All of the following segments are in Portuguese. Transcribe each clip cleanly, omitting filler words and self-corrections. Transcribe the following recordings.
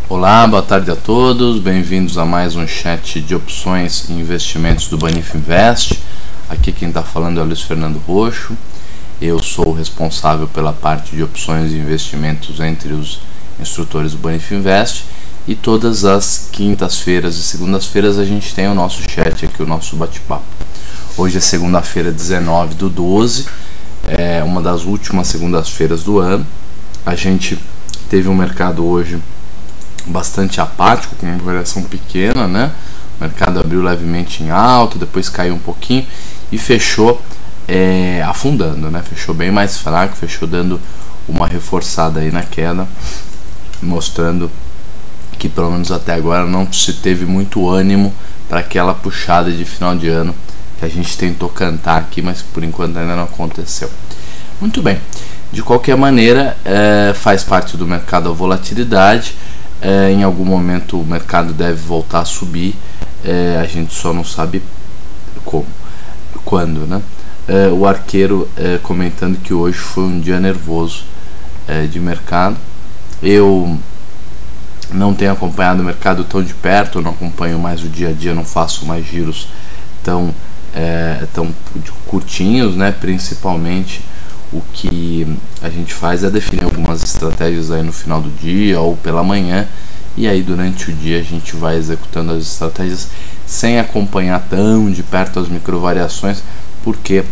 Olá, boa tarde a todos, bem-vindos a mais um chat de opções e investimentos do Banif Invest. Aqui quem está falando é o Luiz Fernando Roxo. Eu sou o responsável pela parte de opções e investimentos entre os instrutores do Banif Invest. E todas as quintas-feiras e segundas-feiras a gente tem o nosso chat aqui, o nosso bate-papo. Hoje é segunda-feira, 19/12, é uma das últimas segundas-feiras do ano. A gente teve um mercado hoje bastante apático, com uma variação pequena, né? O mercado abriu levemente em alta, depois caiu um pouquinho e fechou afundando, né? Fechou bem mais fraco, fechou dando uma reforçada aí na queda, mostrando que pelo menos até agora não se teve muito ânimo para aquela puxada de final de ano que a gente tentou cantar aqui, mas por enquanto ainda não aconteceu. Muito bem, de qualquer maneira faz parte do mercado a volatilidade. Em algum momento o mercado deve voltar a subir, a gente só não sabe quando, né? O Arqueiro comentando que hoje foi um dia nervoso de mercado. Eu não tenho acompanhado o mercado tão de perto, eu não acompanho mais o dia a dia, não faço mais giros tão curtinhos, né? Principalmente o que a gente faz é definir algumas estratégias aí no final do dia ou pela manhã, e aí durante o dia a gente vai executando as estratégias sem acompanhar tão de perto as microvariações, porque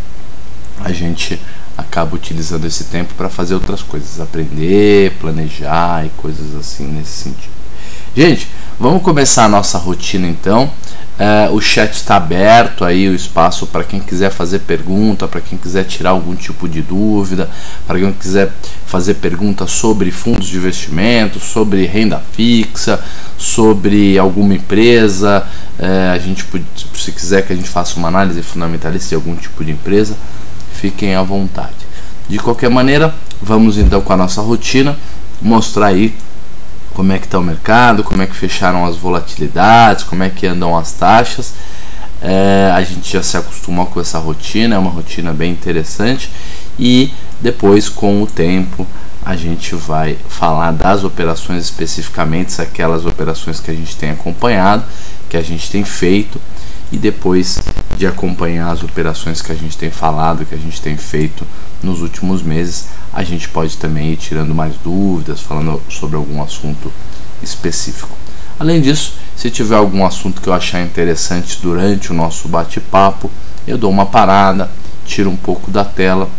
a gente acaba utilizando esse tempo para fazer outras coisas, aprender, planejar e coisas assim nesse sentido. Gente, vamos começar a nossa rotina então. O chat está aberto aí, o espaço para quem quiser fazer pergunta, para quem quiser tirar algum tipo de dúvida, para quem quiser fazer pergunta sobre fundos de investimento, sobre renda fixa, sobre alguma empresa. A gente, se quiser que a gente faça uma análise fundamentalista de algum tipo de empresa, fiquem à vontade. De qualquer maneira, vamos então com a nossa rotina, mostrar aí como é que está o mercado, como é que fecharam as volatilidades, como é que andam as taxas. A gente já se acostumou com essa rotina, é uma rotina bem interessante, e depois com o tempo a gente vai falar das operações especificamente, aquelas operações que a gente tem acompanhado, que a gente tem feito, e depois de acompanhar as operações que a gente tem falado, que a gente tem feito nos últimos meses, a gente pode também ir tirando mais dúvidas, falando sobre algum assunto específico. Além disso, se tiver algum assunto que eu achar interessante durante o nosso bate-papo, eu dou uma parada, tiro um pouco da tela,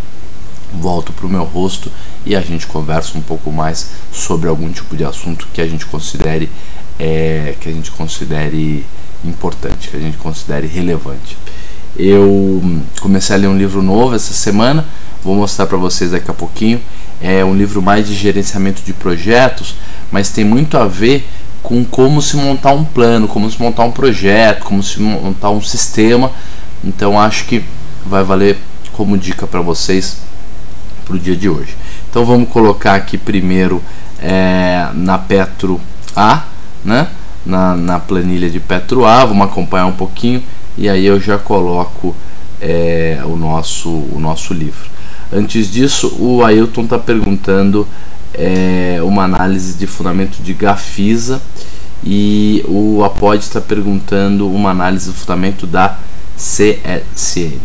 volto para o meu rosto e a gente conversa um pouco mais sobre algum tipo de assunto que a gente considere importante, que a gente considere relevante. Eu comecei a ler um livro novo essa semana, vou mostrar para vocês daqui a pouquinho. É um livro mais de gerenciamento de projetos, mas tem muito a ver com como se montar um plano, como se montar um projeto, como se montar um sistema. Então acho que vai valer como dica para vocês para o dia de hoje. Então vamos colocar aqui primeiro na Petro A, né? Na planilha de Petro A, vamos acompanhar um pouquinho e aí eu já coloco o nosso livro. Antes disso, o Ailton está perguntando uma análise de fundamento de Gafisa, e o Apod está perguntando uma análise de fundamento da CSN.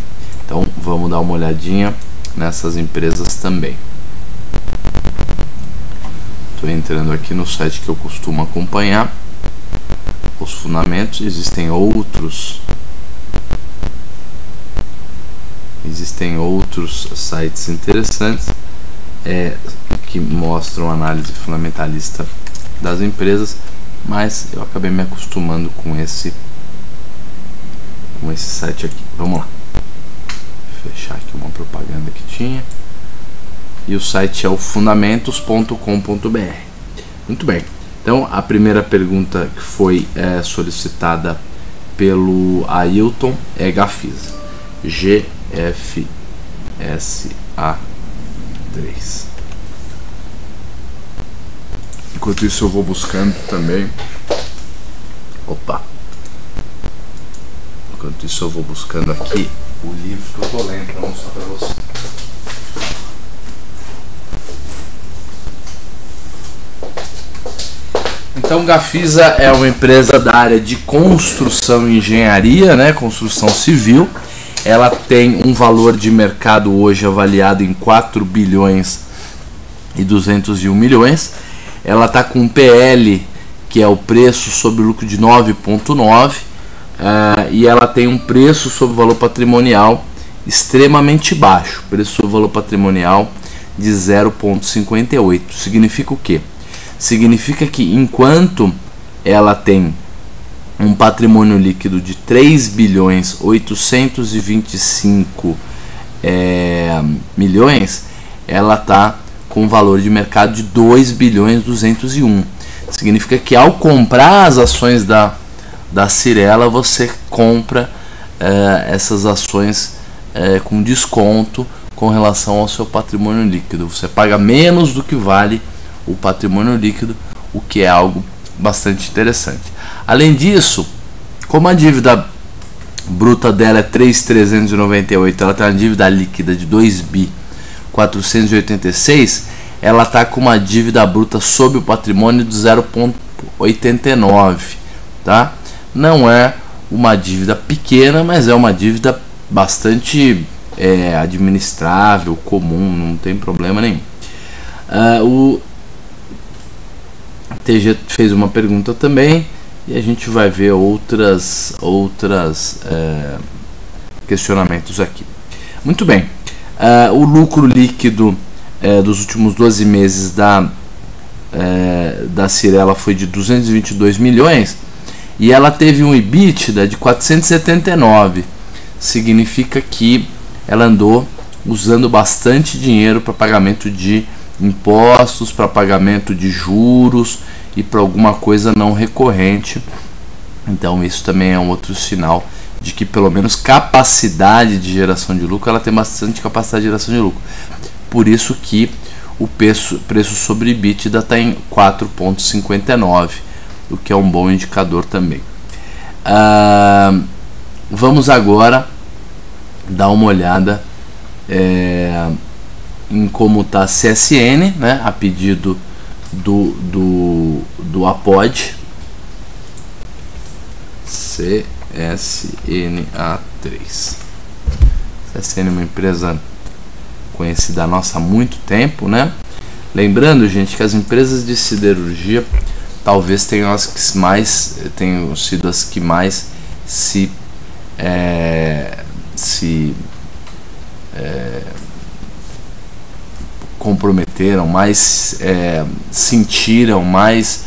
Então vamos dar uma olhadinha nessas empresas também. Estou entrando aqui no site que eu costumo acompanhar os fundamentos. Existem outros sites interessantes que mostram análise fundamentalista das empresas, mas eu acabei me acostumando com esse site aqui. Vamos lá, vou fechar aqui uma propaganda que tinha, e o site é o fundamentos.com.br. Muito bem, então a primeira pergunta que foi solicitada pelo Ailton é Gafisa, GFSA3. Enquanto isso eu vou buscando também. Enquanto isso eu vou buscando aqui o livro que eu tô lendo para mostrar para você. Então, Gafisa é uma empresa da área de construção e engenharia, né, construção civil. Ela tem um valor de mercado hoje avaliado em 4 bilhões e 201 milhões. Ela está com um PL, que é o preço sobre lucro, de 9,9, e ela tem um preço sobre valor patrimonial extremamente baixo, preço sobre valor patrimonial de 0,58. Significa o quê? Significa que enquanto ela tem um patrimônio líquido de 3 bilhões 825 milhões, ela está com um valor de mercado de 2 bilhões 201. Significa que ao comprar as ações da Cyrela, você compra essas ações com desconto com relação ao seu patrimônio líquido. Você paga menos do que vale o patrimônio líquido, o que é algo bastante interessante. Além disso, como a dívida bruta dela é 3.398, ela tem uma dívida líquida de 2.486, ela está com uma dívida bruta sobre o patrimônio de 0,89, tá? Não é uma dívida pequena, mas é uma dívida bastante administrável, comum, não tem problema nenhum. O TG fez uma pergunta também e a gente vai ver outras questionamentos aqui. Muito bem. O lucro líquido dos últimos 12 meses da Cyrela foi de 222 milhões e ela teve um EBITDA de 479. Significa que ela andou usando bastante dinheiro para pagamento de impostos, para pagamento de juros e para alguma coisa não recorrente. Então isso também é um outro sinal de que pelo menos capacidade de geração de lucro, ela tem bastante capacidade de geração de lucro. Por isso que o preço sobre EBITDA está em 4,59, o que é um bom indicador também. Vamos agora dar uma olhada em como está a CSN, né, a pedido do APOD. CSNA3. CSN é uma empresa conhecida nossa há muito tempo, né? Lembrando, gente, que as empresas de siderurgia talvez tenham sido as que mais se comprometeram, mais sentiram, mais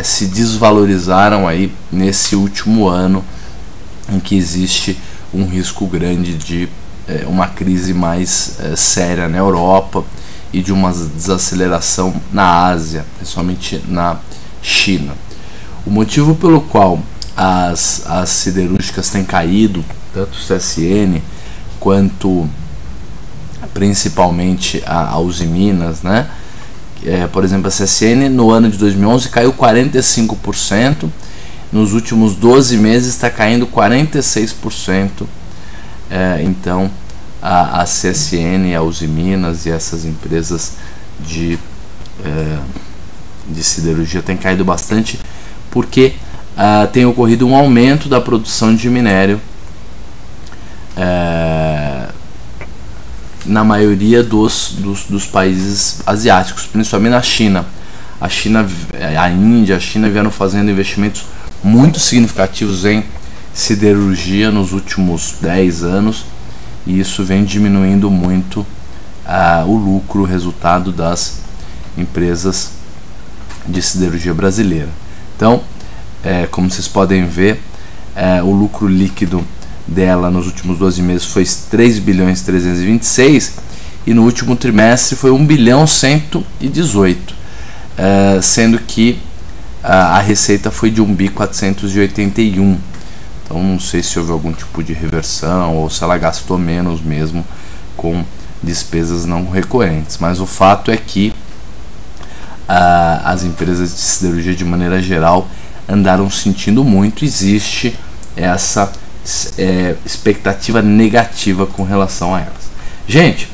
se desvalorizaram aí nesse último ano, em que existe um risco grande de uma crise mais séria na Europa e de uma desaceleração na Ásia, principalmente na China. O motivo pelo qual as siderúrgicas têm caído, tanto o CSN quanto principalmente a Usiminas, né? Por exemplo, a CSN no ano de 2011 caiu 45%, nos últimos 12 meses está caindo 46%. Então a CSN, a Usiminas e essas empresas de siderurgia têm caído bastante, porque tem ocorrido um aumento da produção de minério na maioria dos países asiáticos, principalmente na China. A Índia, a China vieram fazendo investimentos muito significativos em siderurgia nos últimos 10 anos, e isso vem diminuindo muito o lucro, o resultado das empresas de siderurgia brasileira. Então, como vocês podem ver, o lucro líquido dela nos últimos 12 meses foi 3 bilhões 326 e no último trimestre foi 1 bilhão 118, sendo que a receita foi de 1 bi 481. Então não sei se houve algum tipo de reversão ou se ela gastou menos mesmo com despesas não recorrentes, mas o fato é que as empresas de siderurgia de maneira geral andaram sentindo muito. Existe essa expectativa negativa com relação a elas. Gente,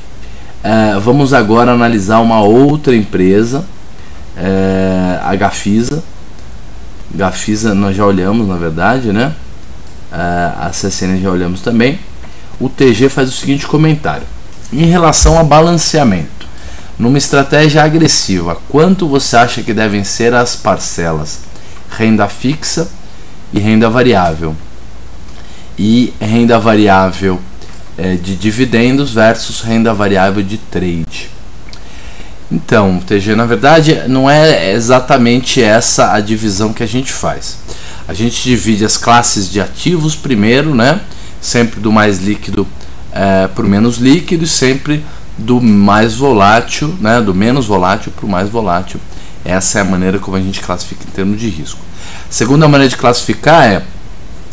vamos agora analisar uma outra empresa, a Gafisa. Gafisa nós já olhamos, na verdade, né? A CSN já olhamos também. O TG faz o seguinte comentário: em relação a balanceamento, numa estratégia agressiva, quanto você acha que devem ser as parcelas renda fixa e renda variável? E renda variável de dividendos versus renda variável de trade. Então, TG, na verdade, não é exatamente essa a divisão que a gente faz. A gente divide as classes de ativos primeiro, né? Sempre do mais líquido para o menos líquido, e sempre do mais volátil, né? Do menos volátil para o mais volátil. Essa é a maneira como a gente classifica em termos de risco. A segunda maneira de classificar é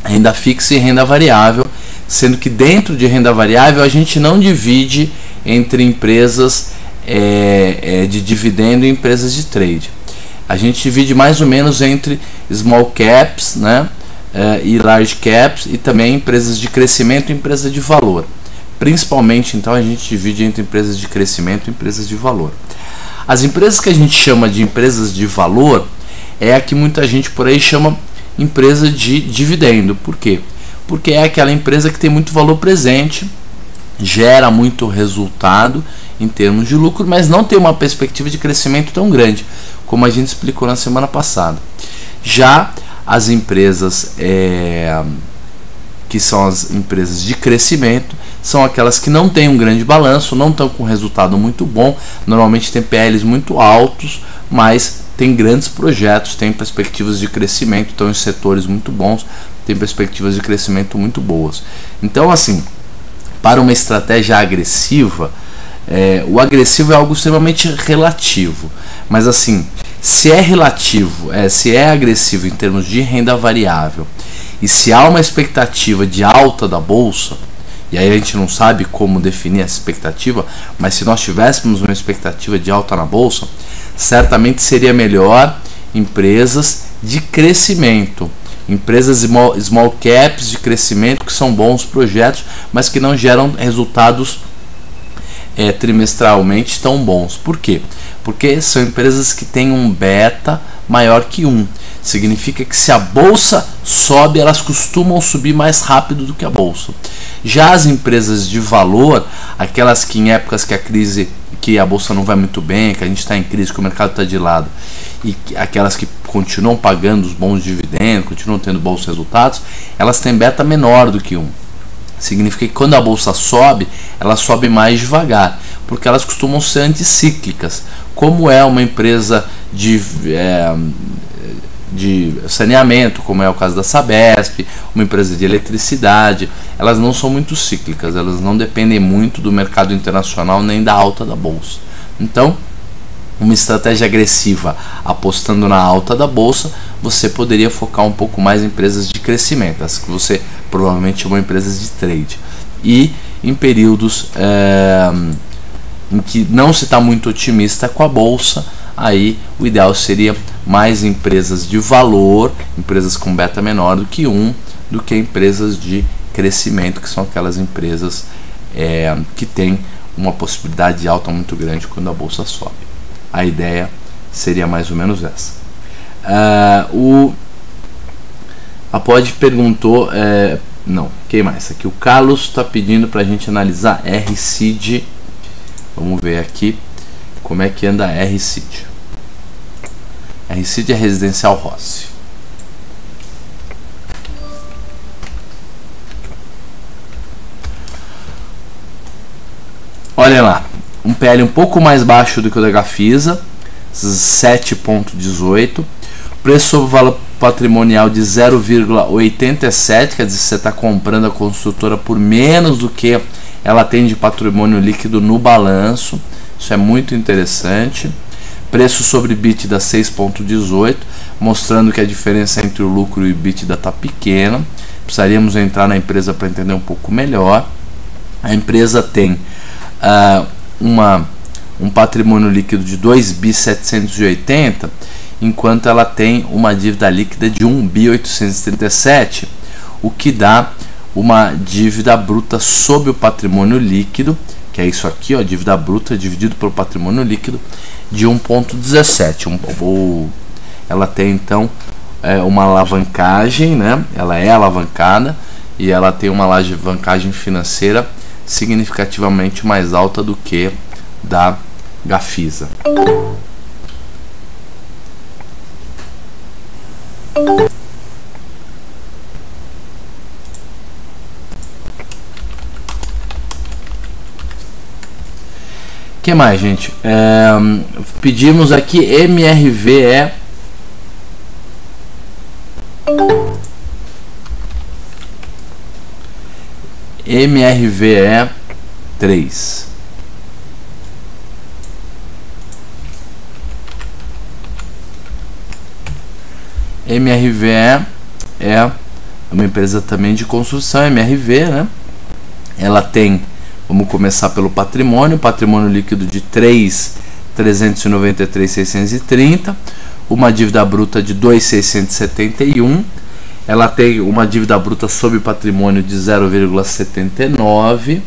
renda fixa e renda variável, sendo que dentro de renda variável a gente não divide entre empresas de dividendo e empresas de trade. A gente divide mais ou menos entre small caps, né, e large caps, e também empresas de crescimento e empresas de valor. Principalmente, então, a gente divide entre empresas de crescimento e empresas de valor. As empresas que a gente chama de empresas de valor é a que muita gente por aí chama empresa de dividendo. Por quê? Porque é aquela empresa que tem muito valor presente, gera muito resultado em termos de lucro, mas não tem uma perspectiva de crescimento tão grande, como a gente explicou na semana passada. Já as empresas que são as empresas de crescimento são aquelas que não têm um grande balanço, não estão com resultado muito bom, normalmente tem PLs muito altos, mas tem grandes projetos, tem perspectivas de crescimento, estão em setores muito bons, tem perspectivas de crescimento muito boas. Então, assim, para uma estratégia agressiva, o agressivo é algo extremamente relativo, mas assim, se é relativo, se é agressivo em termos de renda variável, e se há uma expectativa de alta da bolsa, e aí a gente não sabe como definir essa expectativa, mas se nós tivéssemos uma expectativa de alta na bolsa, certamente seria melhor empresas de crescimento, empresas small caps de crescimento, que são bons projetos, mas que não geram resultados trimestralmente tão bons. Por quê? Porque são empresas que têm um beta maior que 1. Significa que se a bolsa sobe, elas costumam subir mais rápido do que a bolsa. Já as empresas de valor, aquelas que em épocas que a bolsa não vai muito bem, que a gente está em crise, que o mercado está de lado, e aquelas que continuam pagando os bons dividendos, continuam tendo bons resultados, elas têm beta menor do que 1. Significa que quando a bolsa sobe, ela sobe mais devagar, porque elas costumam ser anticíclicas. Como é uma empresa de saneamento, como é o caso da Sabesp, uma empresa de eletricidade, elas não são muito cíclicas, elas não dependem muito do mercado internacional nem da alta da bolsa. Então, uma estratégia agressiva apostando na alta da bolsa, você poderia focar um pouco mais em empresas de crescimento, as que você provavelmente chamou empresas de trade. E em períodos em que não se está muito otimista com a bolsa, aí o ideal seria mais empresas de valor, empresas com beta menor do que 1, do que empresas de crescimento, que são aquelas empresas que têm uma possibilidade de alta muito grande quando a bolsa sobe. A ideia seria mais ou menos essa. A Pod perguntou, não, quem mais? Aqui o Carlos está pedindo para a gente analisar RCID. Vamos ver aqui como é que anda a RCID. RCID é Residencial Rossi. Olha lá, um PL um pouco mais baixo do que o da Gafisa, 7,18. Preço sobre valor patrimonial de 0,87, quer dizer, você está comprando a construtora por menos do que ela tem de patrimônio líquido no balanço. Isso é muito interessante. Preço sobre EBITDA 6,18, mostrando que a diferença entre o lucro e o EBITDA está pequena. Precisaríamos entrar na empresa para entender um pouco melhor. A empresa tem um patrimônio líquido de 2.780, enquanto ela tem uma dívida líquida de 1.837, o que dá uma dívida bruta sobre o patrimônio líquido, que é isso aqui, ó, dívida bruta dividido pelo patrimônio líquido, de 1,17. Ela tem então uma alavancagem, né? Ela é alavancada e ela tem uma alavancagem financeira significativamente mais alta do que da Gafisa. Que mais, gente? Pedimos aqui MRVE MRVE 3. MRVE é uma empresa também de construção, MRV, né? Ela tem, vamos começar pelo patrimônio líquido de 3.393.630, uma dívida bruta de 2.671, ela tem uma dívida bruta sobre patrimônio de 0,79,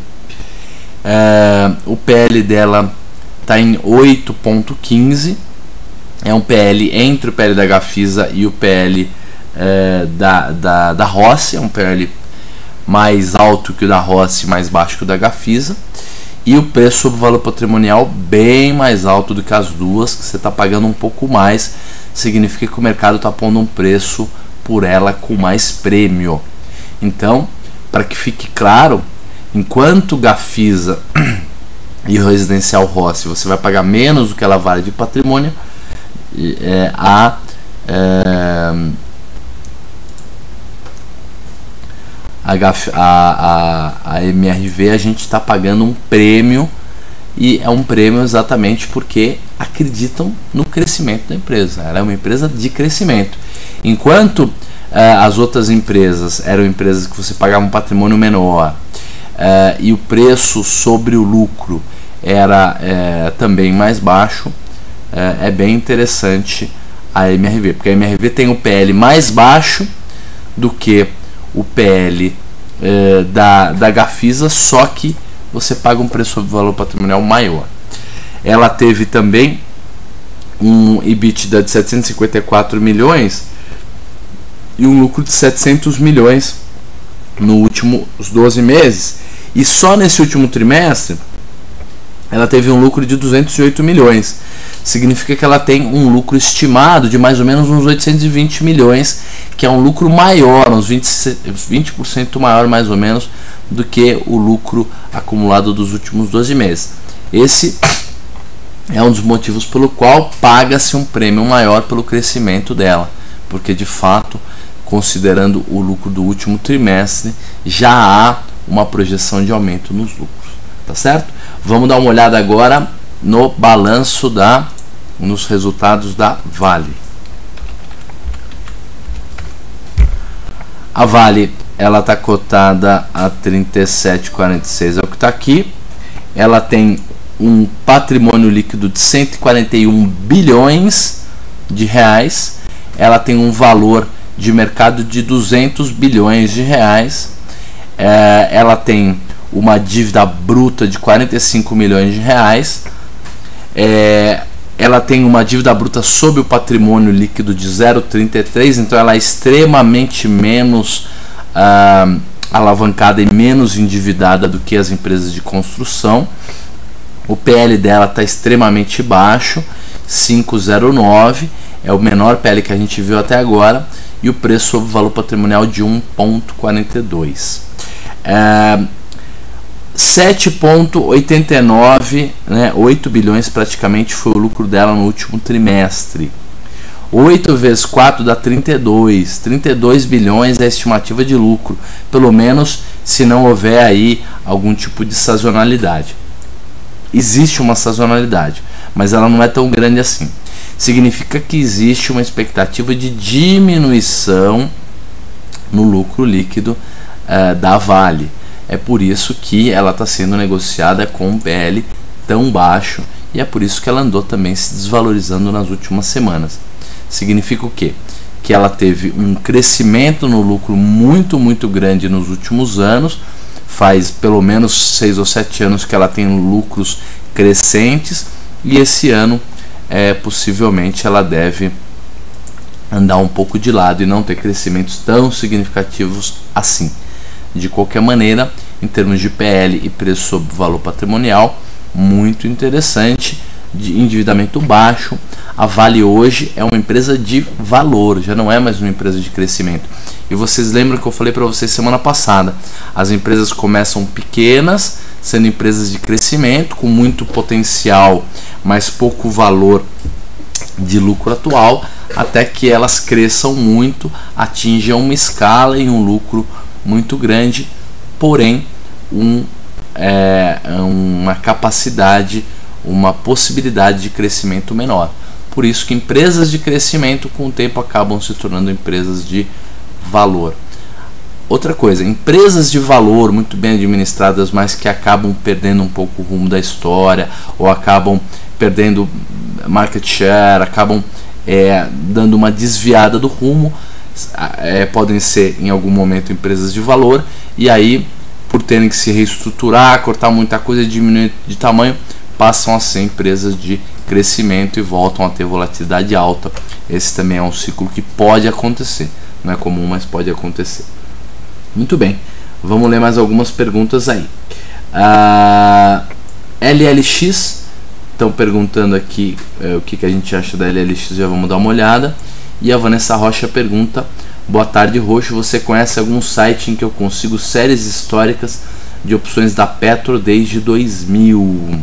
o PL dela está em 8,15, é um PL entre o PL da Gafisa e o PL da Rossi, é um PL mais alto que o da Rossi, mais baixo que o da Gafisa, e o preço sobre o valor patrimonial bem mais alto do que as duas, que você está pagando um pouco mais, significa que o mercado está pondo um preço por ela com mais prêmio. Então, para que fique claro, enquanto Gafisa e o residencial Rossi você vai pagar menos do que ela vale de patrimônio, a MRV a gente está pagando um prêmio, e é um prêmio exatamente porque acreditam no crescimento da empresa. Ela é uma empresa de crescimento, enquanto as outras empresas eram empresas que você pagava um patrimônio menor e o preço sobre o lucro era também mais baixo. É bem interessante a MRV, porque a MRV tem o PL mais baixo do que o PL da Gafisa, só que você paga um preço sobre valor patrimonial maior. Ela teve também um EBITDA de 754 milhões e um lucro de 700 milhões nos últimos 12 meses, e só nesse último trimestre ela teve um lucro de 208 milhões. Significa que ela tem um lucro estimado de mais ou menos uns 820 milhões, que é um lucro maior, uns 20% maior mais ou menos do que o lucro acumulado dos últimos 12 meses. Esse é um dos motivos pelo qual paga-se um prêmio maior pelo crescimento dela, porque de fato, considerando o lucro do último trimestre, já há uma projeção de aumento nos lucros, tá certo? Vamos dar uma olhada agora no balanço nos resultados da Vale. A Vale, ela está cotada a 37,46, é o que está aqui. Ela tem um patrimônio líquido de 141 bilhões de reais. Ela tem um valor de mercado de 200 bilhões de reais. Ela tem uma dívida bruta de 45 milhões de reais. Ela tem uma dívida bruta sobre o patrimônio líquido de 0,33, então ela é extremamente menos alavancada e menos endividada do que as empresas de construção. O PL dela está extremamente baixo, 5,09, é o menor PL que a gente viu até agora, e o preço sobre o valor patrimonial de 1,42. 7,89, né, 8 bilhões praticamente foi o lucro dela no último trimestre. 8 vezes 4 dá 32. 32 bilhões é a estimativa de lucro, pelo menos se não houver aí algum tipo de sazonalidade. Existe uma sazonalidade, mas ela não é tão grande assim. Significa que existe uma expectativa de diminuição no lucro líquido da Vale. É por isso que ela está sendo negociada com um PL tão baixo, e é por isso que ela andou também se desvalorizando nas últimas semanas. Significa o quê? Que ela teve um crescimento no lucro muito grande nos últimos anos. Faz pelo menos 6 ou 7 anos que ela tem lucros crescentes, e esse ano possivelmente ela deve andar um pouco de lado e não ter crescimentos tão significativos assim. De qualquer maneira, em termos de PL e preço sobre valor patrimonial, muito interessante, de endividamento baixo. A Vale hoje é uma empresa de valor, já não é mais uma empresa de crescimento. E vocês lembram que eu falei para vocês semana passada, as empresas começam pequenas, sendo empresas de crescimento, com muito potencial, mas pouco valor de lucro atual, até que elas cresçam muito, atinjam uma escala e um lucro muito grande, porém uma capacidade, uma possibilidade de crescimento menor. Por isso que empresas de crescimento com o tempo acabam se tornando empresas de valor. Outra coisa, empresas de valor muito bem administradas, mas que acabam perdendo um pouco o rumo da história, ou acabam perdendo market share, acabam dando uma desviada do rumo, podem ser em algum momento empresas de valor, e aí por terem que se reestruturar, cortar muita coisa, diminuir de tamanho, passam a ser empresas de crescimento e voltam a ter volatilidade alta. Esse também é um ciclo que pode acontecer, não é comum, mas pode acontecer. Muito bem, vamos ler mais algumas perguntas aí. LLX, estão perguntando aqui o que a gente acha da LLX, já vamos dar uma olhada. E a Vanessa Rocha pergunta: boa tarde, Roxo, você conhece algum site em que eu consigo séries históricas de opções da Petro desde 2000?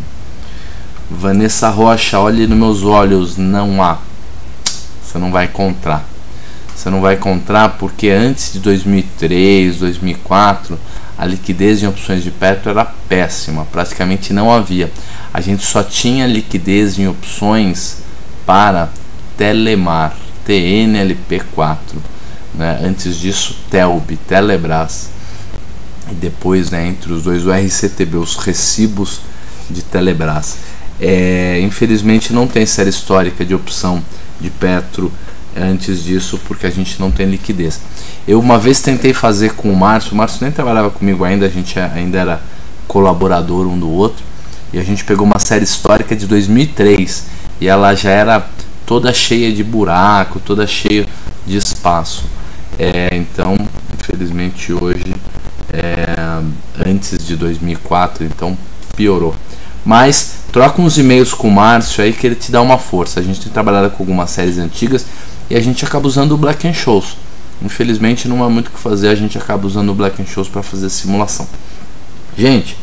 Vanessa Rocha, olhe nos meus olhos, não há. Você não vai encontrar. Você não vai encontrar porque antes de 2003, 2004, a liquidez em opções de Petro era péssima, praticamente não havia. A gente só tinha liquidez em opções para Telemar, TNLP4, né? Antes disso, Telb, Telebrás, e depois, né, entre os dois, o RCTB, os recibos de Telebrás. Infelizmente não tem série histórica de opção de Petro antes disso, porque a gente não tem liquidez. Eu uma vez tentei fazer com o Márcio nem trabalhava comigo ainda, a gente ainda era colaborador um do outro, e a gente pegou uma série histórica de 2003 e ela já era toda cheia de buraco, toda cheia de espaço. Então, infelizmente hoje, antes de 2004, então piorou. Mas troca uns e-mails com o Márcio aí que ele te dá uma força. A gente tem trabalhado com algumas séries antigas e a gente acaba usando o Black & Scholes. Infelizmente não há muito o que fazer, a gente acaba usando o Black & Scholes para fazer a simulação. Gente,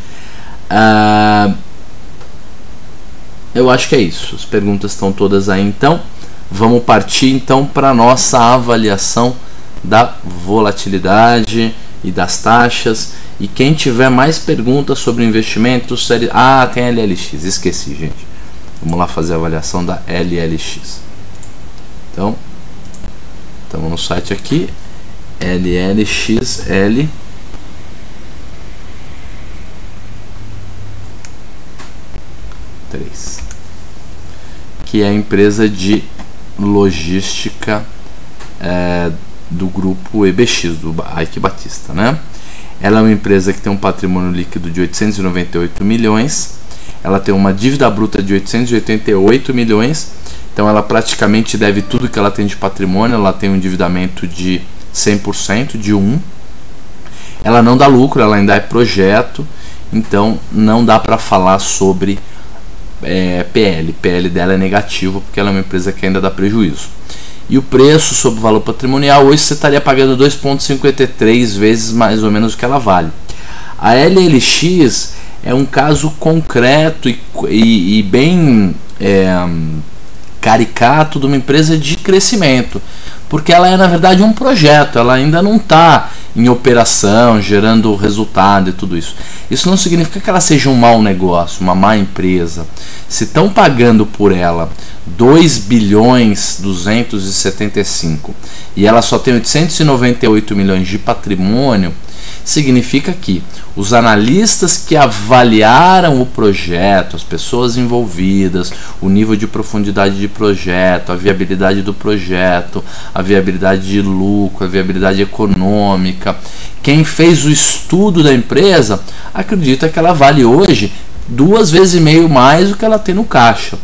eu acho que é isso. As perguntas estão todas aí, então vamos partir então para a nossa avaliação da volatilidade e das taxas. E quem tiver mais perguntas sobre investimentos, tem a LLX, esqueci, gente. Vamos lá fazer a avaliação da LLX. Então, estamos no site aqui, LLXL. Que é a empresa de logística do grupo EBX, do Eike Batista, né? Ela é uma empresa que tem um patrimônio líquido de 898 milhões, ela tem uma dívida bruta de 888 milhões, então ela praticamente deve tudo que ela tem de patrimônio, ela tem um endividamento de 100%, de 1. Ela não dá lucro, ela ainda é projeto, então não dá para falar sobre PL. PL dela é negativo porque ela é uma empresa que ainda dá prejuízo. E o preço sobre o valor patrimonial, hoje você estaria pagando 2,53 vezes mais ou menos o que ela vale. A LLX é um caso concreto e bem caricato de uma empresa de crescimento, porque ela é na verdade um projeto, ela ainda não está em operação, gerando resultado e tudo isso. Isso não significa que ela seja um mau negócio, uma má empresa. Se estão pagando por ela 2 bilhões 275 e ela só tem 898 milhões de patrimônio, significa que os analistas que avaliaram o projeto, as pessoas envolvidas, o nível de profundidade de projeto, a viabilidade do projeto, a viabilidade de lucro, a viabilidade econômica, quem fez o estudo da empresa acredita que ela vale hoje 2,5 vezes mais do que ela tem no caixa.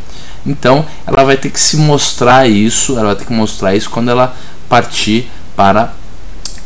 Então ela vai ter que se mostrar isso, ela vai ter que mostrar isso quando ela partir para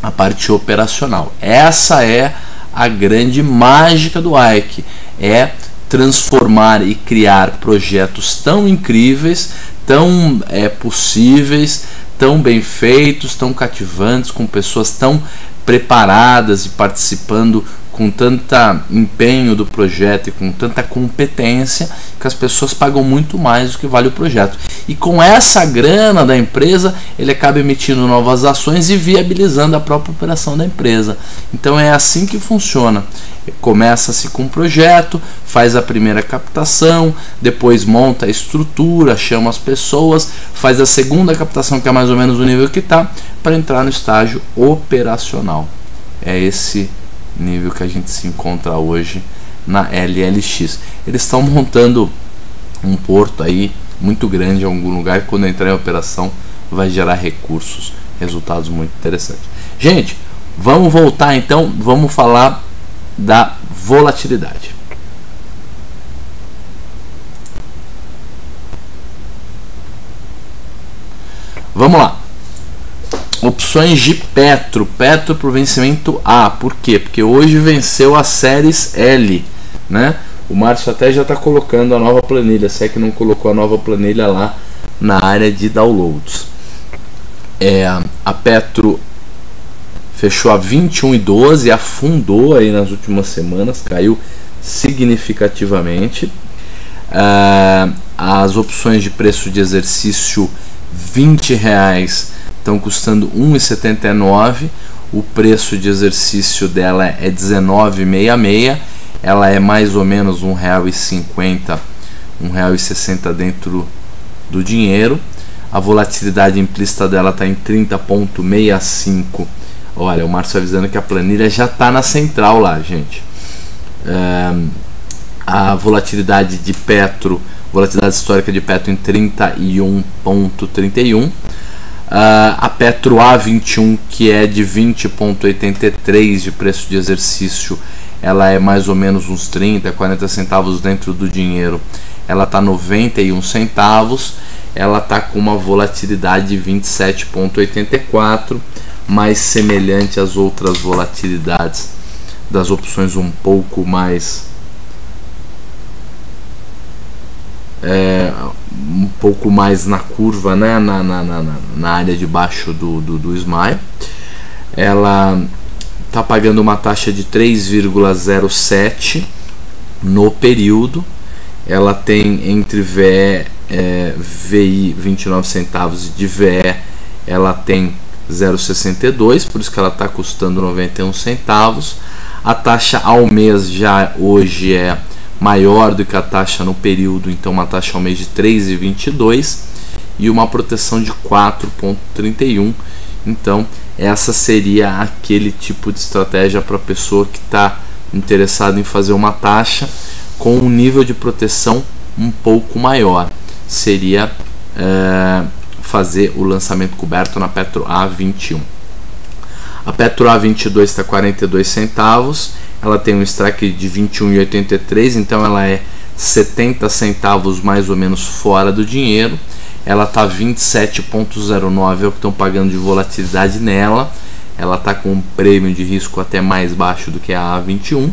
a parte operacional. Essa é a grande mágica do Ike, é transformar e criar projetos tão incríveis, tão possíveis, tão bem feitos, tão cativantes, com pessoas tão preparadas e participando com tanto empenho do projeto e com tanta competência, que as pessoas pagam muito mais do que vale o projeto. E com essa grana da empresa, ele acaba emitindo novas ações e viabilizando a própria operação da empresa. Então é assim que funciona. Começa-se com um projeto, faz a primeira captação, depois monta a estrutura, chama as pessoas, faz a segunda captação, que é mais ou menos o nível que está, para entrar no estágio operacional. É esse nível que a gente se encontra hoje na LLX. Eles estão montando um porto aí muito grande em algum lugar, que quando entrar em operação vai gerar recursos, resultados muito interessantes. Gente, vamos voltar então, vamos falar da volatilidade. Vamos lá. Opções de Petro por vencimento A. Por quê? Porque hoje venceu as séries L, né? O Márcio até já está colocando a nova planilha, se é que não colocou a nova planilha lá na área de downloads. A Petro fechou a 21,12, afundou aí nas últimas semanas, caiu significativamente. As opções de preço de exercício R$20 estão custando R$1,79. O preço de exercício dela é R$19,66. Ela é mais ou menos R$1,50, R$1,60 dentro do dinheiro. A volatilidade implícita dela está em 30,65. Olha, o Márcio avisando que a planilha já está na central lá, gente. A volatilidade de Petro, volatilidade histórica de Petro em 31,31. A Petro A21, que é de 20,83 de preço de exercício, ela é mais ou menos uns 30, 40 centavos dentro do dinheiro. Ela está 91 centavos. Ela está com uma volatilidade de 27,84, mais semelhante às outras volatilidades das opções um pouco mais na curva, né? na área de baixo do SMAI. Ela está pagando uma taxa de 3,07 no período. Ela tem entre VI 29 centavos e de VE ela tem 0,62, por isso que ela está custando 91 centavos. A taxa ao mês já hoje é maior do que a taxa no período, então uma taxa ao mês de 3,22 e uma proteção de 4,31. Então essa seria aquele tipo de estratégia para a pessoa que está interessada em fazer uma taxa com um nível de proteção um pouco maior. Seria fazer o lançamento coberto na Petro A21. A Petro A22 está 42 centavos. Ela tem um strike de 21,83, então ela é 70 centavos mais ou menos fora do dinheiro. Ela está 27,09, é o que estão pagando de volatilidade nela. Ela está com um prêmio de risco até mais baixo do que a A21.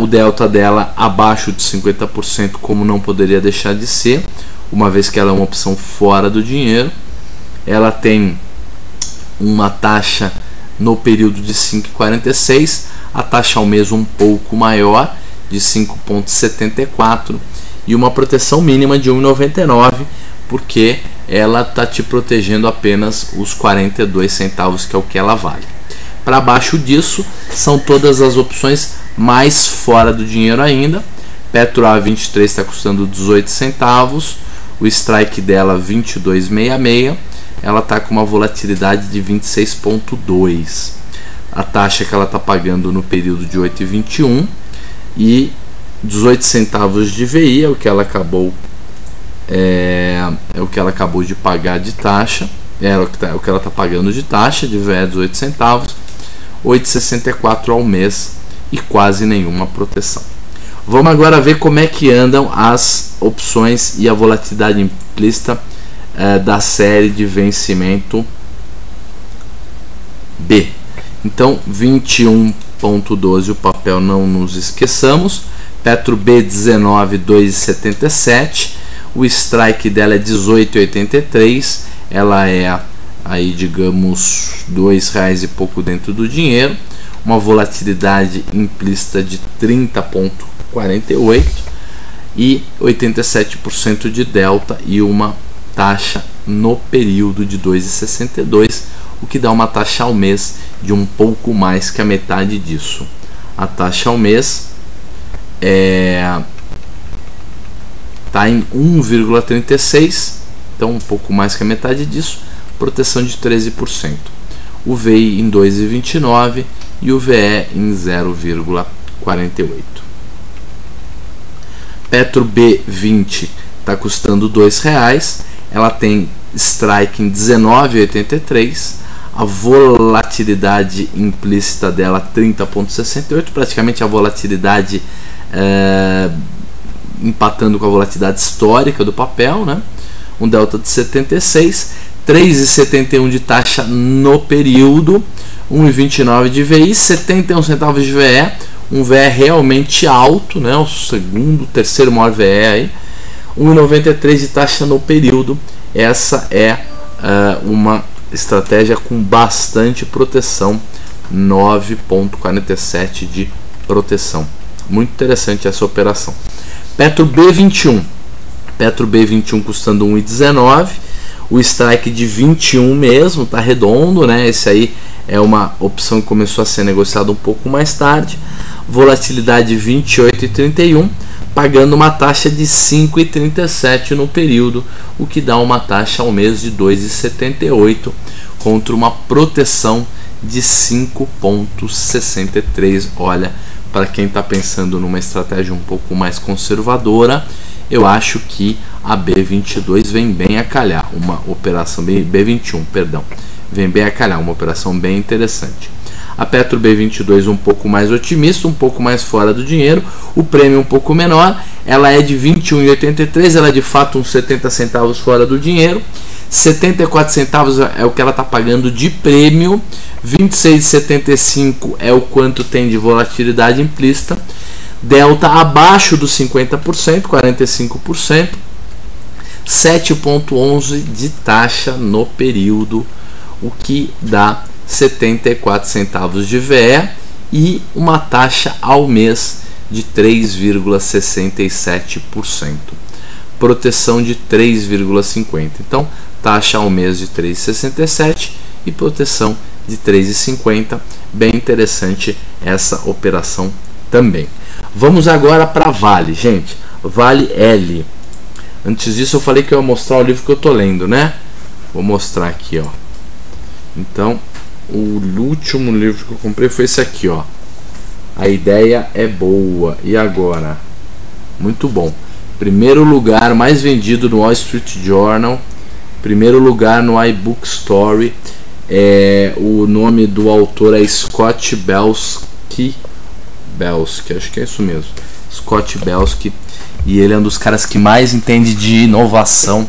O delta dela abaixo de 50%, como não poderia deixar de ser, uma vez que ela é uma opção fora do dinheiro. Ela tem uma taxa no período de 5,46, a taxa ao mês um pouco maior, de 5,74, e uma proteção mínima de 1,99, porque ela está te protegendo apenas os 42 centavos, que é o que ela vale. Para baixo disso, são todas as opções mais fora do dinheiro ainda. Petro A23 está custando 18 centavos, o strike dela 22,66, ela está com uma volatilidade de 26,2. A taxa que ela está pagando no período de 8,21 e 18 centavos de VI é o que ela acabou de pagar de taxa, o que ela está pagando de taxa de VE 18 centavos, 8,64 ao mês e quase nenhuma proteção. Vamos agora ver como é que andam as opções e a volatilidade implícita da série de vencimento B. Então 21,12 o papel, não nos esqueçamos. Petro B 19,277, o strike dela é 18,83, ela é aí, digamos, R$2 e pouco dentro do dinheiro, uma volatilidade implícita de 30,48 e 87% de delta e uma taxa no período de 2,62, o que dá uma taxa ao mês de um pouco mais que a metade disso. A taxa ao mês está em 1,36, então um pouco mais que a metade disso, proteção de 13%. O VI em 2,29 e o VE em 0,48. Petro B20 está custando R$2, ela tem strike em 19,83, a volatilidade implícita dela 30,68, praticamente a volatilidade empatando com a volatilidade histórica do papel, né? Um delta de 76, 3,71 de taxa no período, 1,29 de VI, 71 centavos de VE, um VE realmente alto, né? O terceiro maior VE aí, 1,93 de taxa no período. Essa é uma estratégia com bastante proteção, 9,47 de proteção. Muito interessante essa operação. Petro B21, Petro B21 custando 1,19, o strike de 21 mesmo, tá redondo, né? Esse aí é uma opção que começou a ser negociada um pouco mais tarde. Volatilidade 28,31, pagando uma taxa de 5,37 no período, o que dá uma taxa ao mês de 2,78 contra uma proteção de 5,63. Olha, para quem está pensando numa estratégia um pouco mais conservadora, eu acho que a B22 vem bem a calhar, uma operação B21, perdão, vem bem a calhar, uma operação bem interessante. A Petro B22 um pouco mais otimista, um pouco mais fora do dinheiro, o prêmio um pouco menor, ela é de 21,83, ela é de fato uns 70 centavos fora do dinheiro, 74 centavos é o que ela está pagando de prêmio, 26,75 é o quanto tem de volatilidade implícita, delta abaixo dos 50%, 45%, 7,11 de taxa no período, o que dá 74 centavos de VE e uma taxa ao mês de 3,67%, proteção de 3,50%. Então, taxa ao mês de 3,67 e proteção de 3,50. Bem interessante essa operação também. Vamos agora para Vale, gente. Vale L. Antes disso eu falei que eu ia mostrar o livro que eu tô lendo, né? Vou mostrar aqui, ó. Então, o último livro que eu comprei foi esse aqui, ó. A Ideia é Boa. E agora? Muito bom. Primeiro lugar mais vendido no Wall Street Journal. Primeiro lugar no iBook Story. O nome do autor é Scott Belsky, acho que é isso mesmo, Scott Belsky, e ele é um dos caras que mais entende de inovação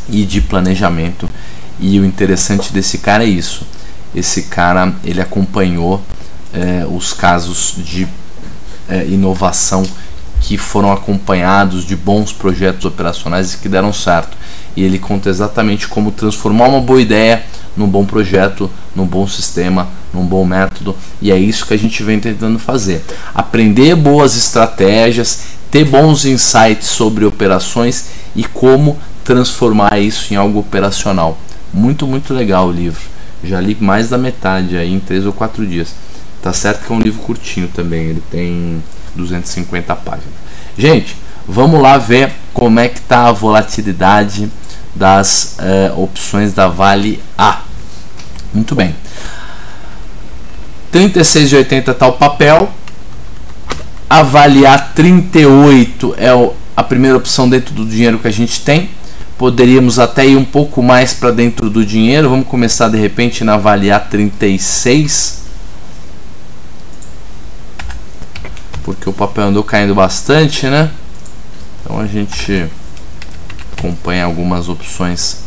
e de planejamento. E o interessante desse cara é isso, esse cara ele acompanhou os casos de inovação que foram acompanhados de bons projetos operacionais e que deram certo, e ele conta exatamente como transformar uma boa ideia num bom projeto, num bom sistema, num bom método, e é isso que a gente vem tentando fazer, aprender boas estratégias, ter bons insights sobre operações e como transformar isso em algo operacional. Muito legal o livro, já li mais da metade aí em 3 ou 4 dias. Tá certo que é um livro curtinho também, ele tem 250 páginas. Gente, vamos lá ver como é que tá a volatilidade das opções da Vale A. Muito bem. 36,80 tá o papel. A Vale A 38 é a primeira opção dentro do dinheiro que a gente tem. Poderíamos até ir um pouco mais para dentro do dinheiro. Vamos começar de repente na Vale A 36. porque o papel andou caindo bastante, né? Então a gente acompanha algumas opções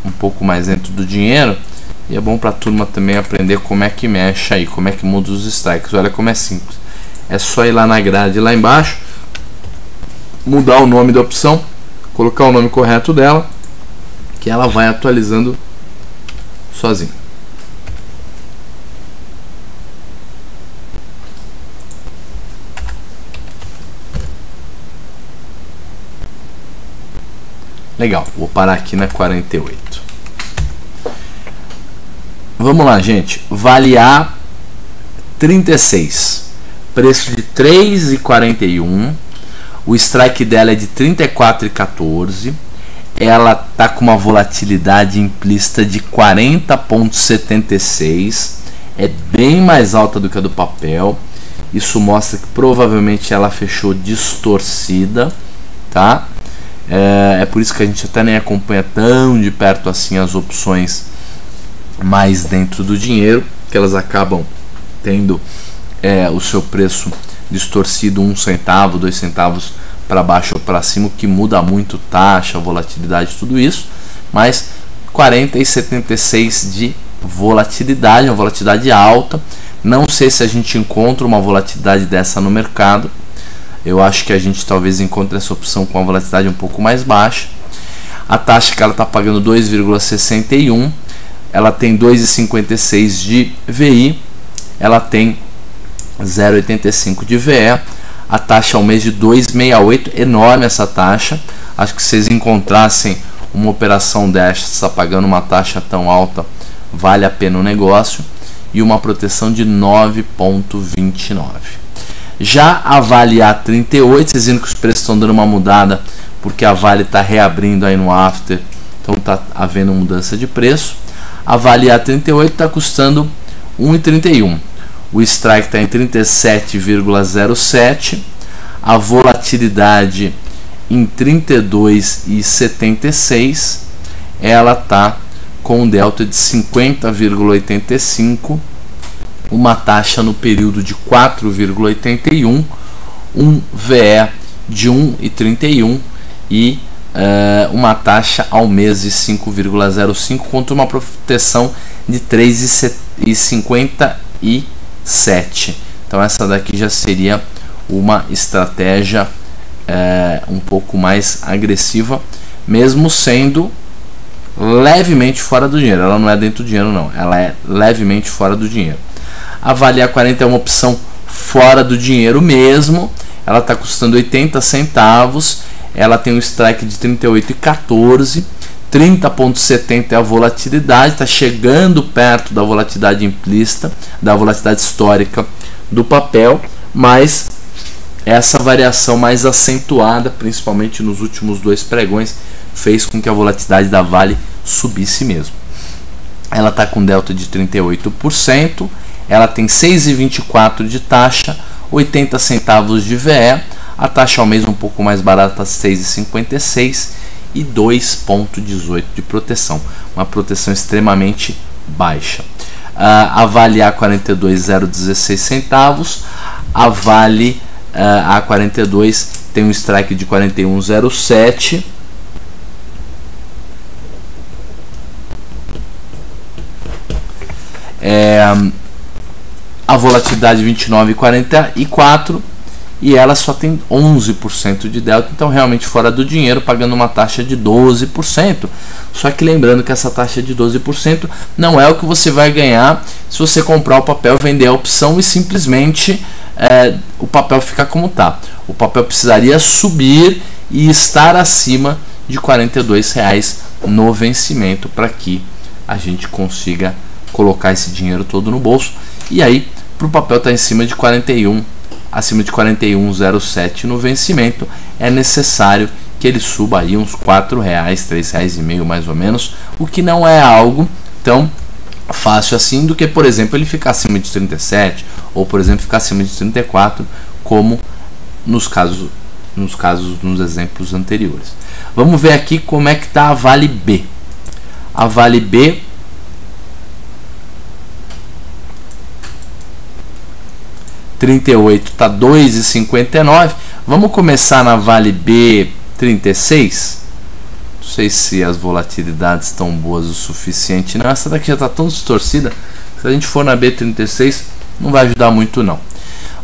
um pouco mais dentro do dinheiro, e é bom para a turma também aprender como é que mexe aí, como é que muda os strikes. Olha como é simples, é só ir lá na grade lá embaixo, mudar o nome da opção, colocar o nome correto dela, que ela vai atualizando sozinho. Legal, vou parar aqui na 48. Vamos lá, gente. Vale A 36. Preço de 3,41. O strike dela é de 34,14. Ela tá com uma volatilidade implícita de 40,76. É bem mais alta do que a do papel. Isso mostra que provavelmente ela fechou distorcida, tá? É por isso que a gente até nem acompanha tão de perto assim as opções mais dentro do dinheiro, que elas acabam tendo o seu preço distorcido 1 centavo, 2 centavos para baixo ou para cima, o que muda muito taxa, volatilidade, tudo isso. Mas 40,76 de volatilidade, uma volatilidade alta. Não sei se a gente encontra uma volatilidade dessa no mercado. Eu acho que a gente talvez encontre essa opção com a volatilidade um pouco mais baixa. A taxa que ela está pagando 2,61, ela tem 2,56 de VI, ela tem 0,85 de VE. A taxa ao mês de 2,68, enorme essa taxa. Acho que se vocês encontrassem uma operação dessa pagando uma taxa tão alta, vale a pena o negócio. E uma proteção de 9,29. Já a Vale A38, vocês viram que os preços estão dando uma mudada, porque a Vale está reabrindo aí no after, então está havendo mudança de preço. A Vale A38 está custando 1,31. O strike está em 37,07. A volatilidade em 32,76. Ela está com um delta de 50,85. Uma taxa no período de 4,81, um VE de 1,31 e uma taxa ao mês de 5,05 contra uma proteção de 3,57. Então essa daqui já seria uma estratégia um pouco mais agressiva, mesmo sendo levemente fora do dinheiro. Ela não é dentro do dinheiro não, ela é levemente fora do dinheiro. A Vale A40 é uma opção fora do dinheiro mesmo. Ela está custando 80 centavos. Ela tem um strike de 38,14. 30,70 é a volatilidade. Está chegando perto da volatilidade implícita, da volatilidade histórica do papel. Mas essa variação mais acentuada, principalmente nos últimos 2 pregões, fez com que a volatilidade da Vale subisse mesmo. Ela está com delta de 38%. Ela tem 6,24 de taxa, 80 centavos de VE, a taxa ao mês um pouco mais barata, 6,56 e 2,18 de proteção, uma proteção extremamente baixa. A Vale A42 0,16 centavos, a Vale A42 tem um strike de 41,07. A volatilidade 29,44 e ela só tem 11% de delta, então realmente fora do dinheiro, pagando uma taxa de 12%. Só que lembrando que essa taxa de 12% não é o que você vai ganhar se você comprar o papel, vender a opção e simplesmente o papel ficar como está. O papel precisaria subir e estar acima de R$ 42,00 no vencimento para que a gente consiga colocar esse dinheiro todo no bolso. E aí, para o papel estar em cima de 41, acima de 41,07 no vencimento, é necessário que ele suba aí uns R$ 4,00, R$ 3,5 mais ou menos, o que não é algo tão fácil assim do que, por exemplo, ele ficar acima de 37 ou, por exemplo, ficar acima de 34, como nos exemplos anteriores. Vamos ver aqui como é que está a Vale B. A Vale B 38 está 2,59. Vamos começar na Vale B36. Não sei se as volatilidades estão boas o suficiente. Não, essa daqui já está tão distorcida. Se a gente for na B36, não vai ajudar muito não.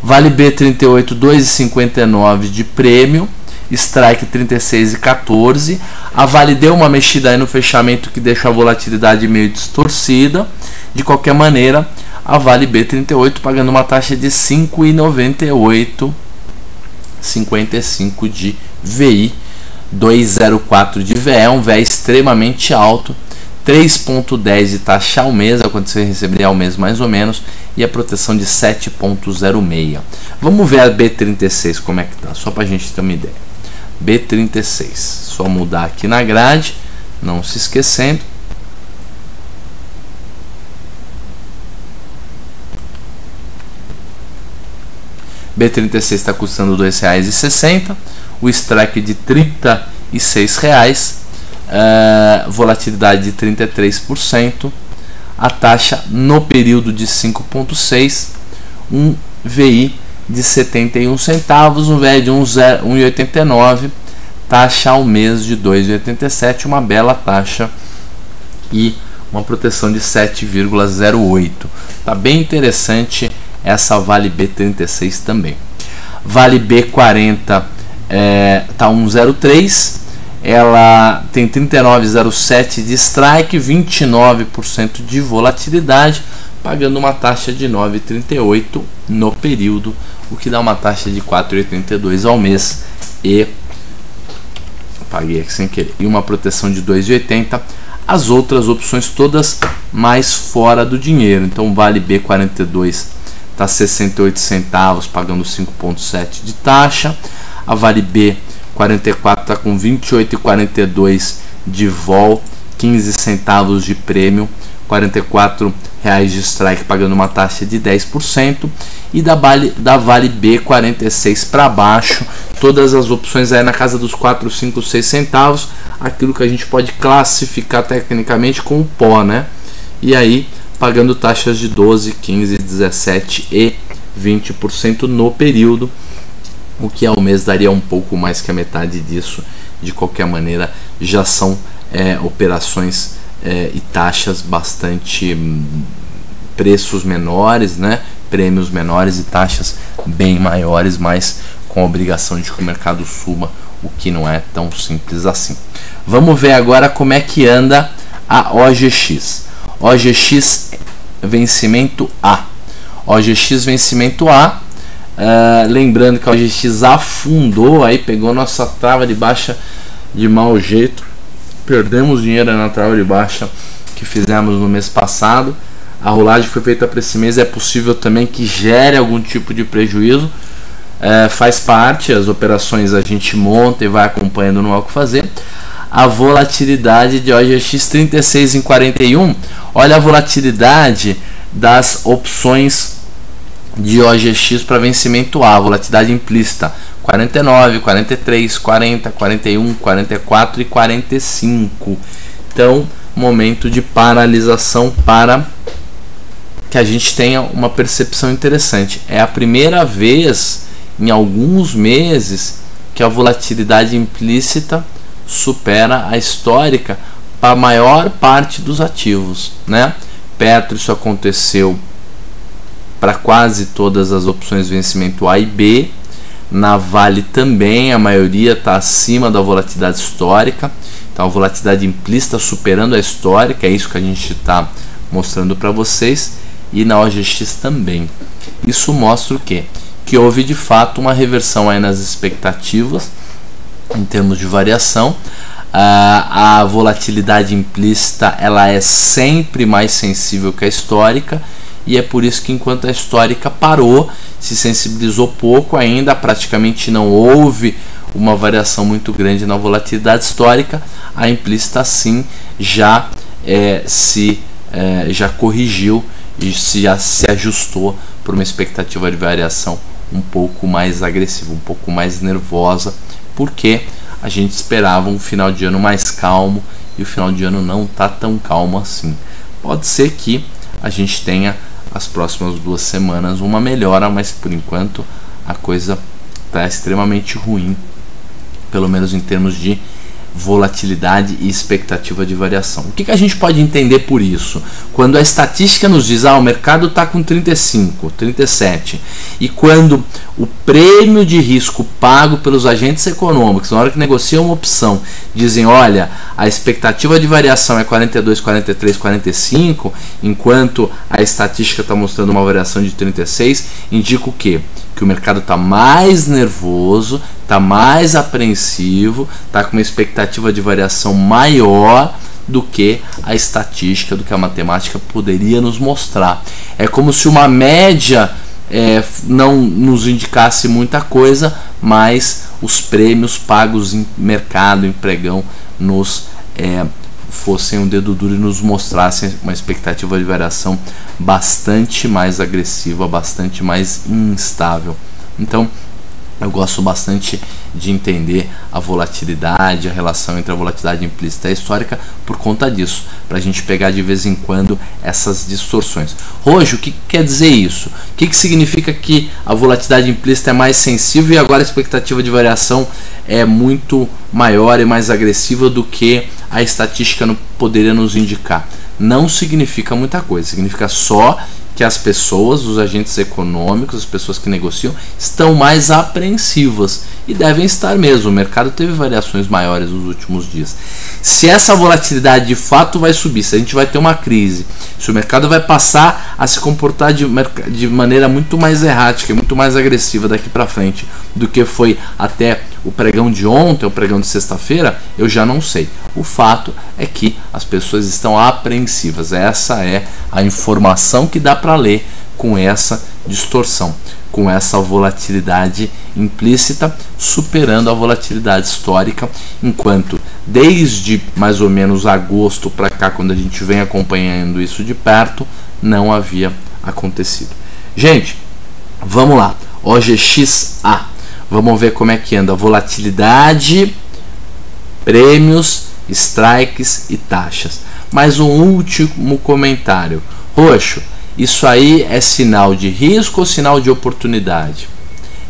Vale B38, 2,59 de prêmio. Strike 36,14. A Vale deu uma mexida aí no fechamento que deixa a volatilidade meio distorcida. De qualquer maneira, a Vale B38 pagando uma taxa de 5,98, 55 de VI, 2,04 de VE, um VE extremamente alto, 3,10 de taxa ao mês, quando você receber ao mês mais ou menos, e a proteção de 7,06. Vamos ver a B36 como é que tá, só para a gente ter uma ideia. B36, só mudar aqui na grade, não se esquecendo. B36 está custando R$ 2,60, o strike de R$ 36, volatilidade de 33%, a taxa no período de 5,6, um VI de 71 centavos, um VE de 1,89, taxa ao mês de 2,87, uma bela taxa e uma proteção de 7,08. Tá bem interessante essa Vale B36 também. Vale B40 tá 1,03, ela tem 39,07 de strike, 29% de volatilidade, pagando uma taxa de 9,38 no período, o que dá uma taxa de 4,82 ao mês e paguei aqui sem querer, e uma proteção de 2,80. As outras opções todas mais fora do dinheiro. Então Vale B42 está 68 centavos, pagando 5,7 de taxa. A Vale B44 está com 28,42 de vol, 15 centavos de prêmio, R$ 44,00 de strike, pagando uma taxa de 10%. E da Vale B46 para baixo, todas as opções aí na casa dos 4, 5, 6 centavos, aquilo que a gente pode classificar tecnicamente como pó, né? E aí pagando taxas de 12, 15, 17 e 20% no período, o que ao mês daria um pouco mais que a metade disso. De qualquer maneira, já são operações e taxas bastante preços menores, né? Prêmios menores e taxas bem maiores, mas com a obrigação de que o mercado suba, o que não é tão simples assim. Vamos ver agora como é que anda a OGX. OGX vencimento A. OGX vencimento A. Lembrando que a OGX afundou, aí pegou nossa trava de baixa de mau jeito. Perdemos dinheiro na trava de baixa que fizemos no mês passado. A rolagem foi feita para esse mês, é possível também que gere algum tipo de prejuízo. Faz parte, as operações a gente monta e vai acompanhando, não há o que fazer. A volatilidade de OGX 36,41. Olha a volatilidade das opções de OGX para vencimento A, volatilidade implícita 49, 43, 40, 41, 44 e 45. Então, momento de paralisação para que a gente tenha uma percepção interessante. É a primeira vez em alguns meses que a volatilidade implícita supera a histórica para a maior parte dos ativos, né? Petro, isso aconteceu para quase todas as opções de vencimento A e B. Na Vale também a maioria está acima da volatilidade histórica, então a volatilidade implícita superando a histórica, é isso que a gente está mostrando para vocês. E na OGX também. Isso mostra o quê? Que houve de fato uma reversão aí nas expectativas em termos de variação. A volatilidade implícita ela é sempre mais sensível que a histórica, e é por isso que enquanto a histórica parou, se sensibilizou pouco ainda, praticamente não houve uma variação muito grande na volatilidade histórica, a implícita sim já corrigiu e já se ajustou para uma expectativa de variação um pouco mais agressiva, um pouco mais nervosa, porque a gente esperava um final de ano mais calmo e o final de ano não está tão calmo assim. Pode ser que a gente tenha as próximas 2 semanas uma melhora, mas por enquanto a coisa está extremamente ruim, pelo menos em termos de volatilidade e expectativa de variação. O que a gente pode entender por isso? Quando a estatística nos diz o mercado está com 35, 37, e quando o prêmio de risco pago pelos agentes econômicos, na hora que negociam uma opção, dizem, olha, a expectativa de variação é 42, 43, 45, enquanto a estatística está mostrando uma variação de 36, indica o quê? Que o mercado está mais nervoso, está mais apreensivo, está com uma expectativa de variação maior do que a estatística, do que a matemática poderia nos mostrar. É como se uma média não nos indicasse muita coisa, mas os prêmios pagos em mercado, em pregão, nos fossem um dedo duro e nos mostrassem uma expectativa de variação bastante mais agressiva, bastante mais instável. Então, eu gosto bastante de entender a volatilidade, a relação entre a volatilidade implícita e a histórica por conta disso, para a gente pegar de vez em quando essas distorções. Hoje, o que quer dizer isso? O que significa que a volatilidade implícita é mais sensível e agora a expectativa de variação é muito maior e mais agressiva do que a estatística poderia nos indicar? Não significa muita coisa, significa só que as pessoas, os agentes econômicos, as pessoas que negociam, estão mais apreensivas e devem estar mesmo. O mercado teve variações maiores nos últimos dias. Se essa volatilidade de fato vai subir, se a gente vai ter uma crise, se o mercado vai passar a se comportar de maneira muito mais errática e muito mais agressiva daqui para frente do que foi até o pregão de ontem, o pregão de sexta-feira, eu já não sei. O fato é que as pessoas estão apreensivas. Essa é a informação que dá para ler com essa distorção, com essa volatilidade implícita superando a volatilidade histórica, enquanto desde mais ou menos agosto para cá, quando a gente vem acompanhando isso de perto, não havia acontecido. Gente, vamos lá. OGXA. Vamos ver como é que anda a volatilidade, prêmios, strikes e taxas. Mais um último comentário. Roxo, isso aí é sinal de risco ou sinal de oportunidade?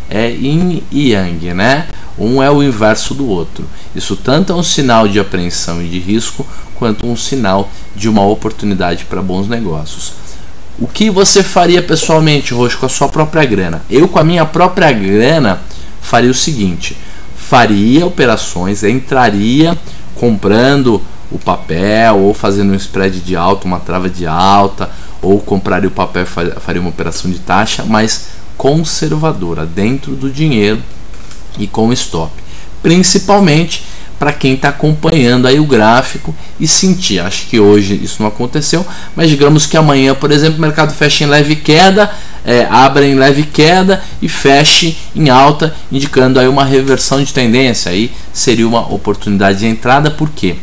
É yin e yang, né? Um é o inverso do outro. Isso tanto é um sinal de apreensão e de risco, quanto um sinal de uma oportunidade para bons negócios. O que você faria pessoalmente, Roxo, com a sua própria grana? Eu, com a minha própria grana, faria o seguinte: faria operações, entraria comprando o papel ou fazendo um spread de alta, uma trava de alta, ou compraria o papel e faria uma operação de taxa, mas conservadora, dentro do dinheiro e com stop. Principalmente para quem está acompanhando aí o gráfico e sentir. Acho que hoje isso não aconteceu, mas digamos que amanhã, por exemplo, o mercado fecha em leve queda, abra em leve queda e feche em alta, indicando aí uma reversão de tendência. Aí seria uma oportunidade de entrada. Por quê?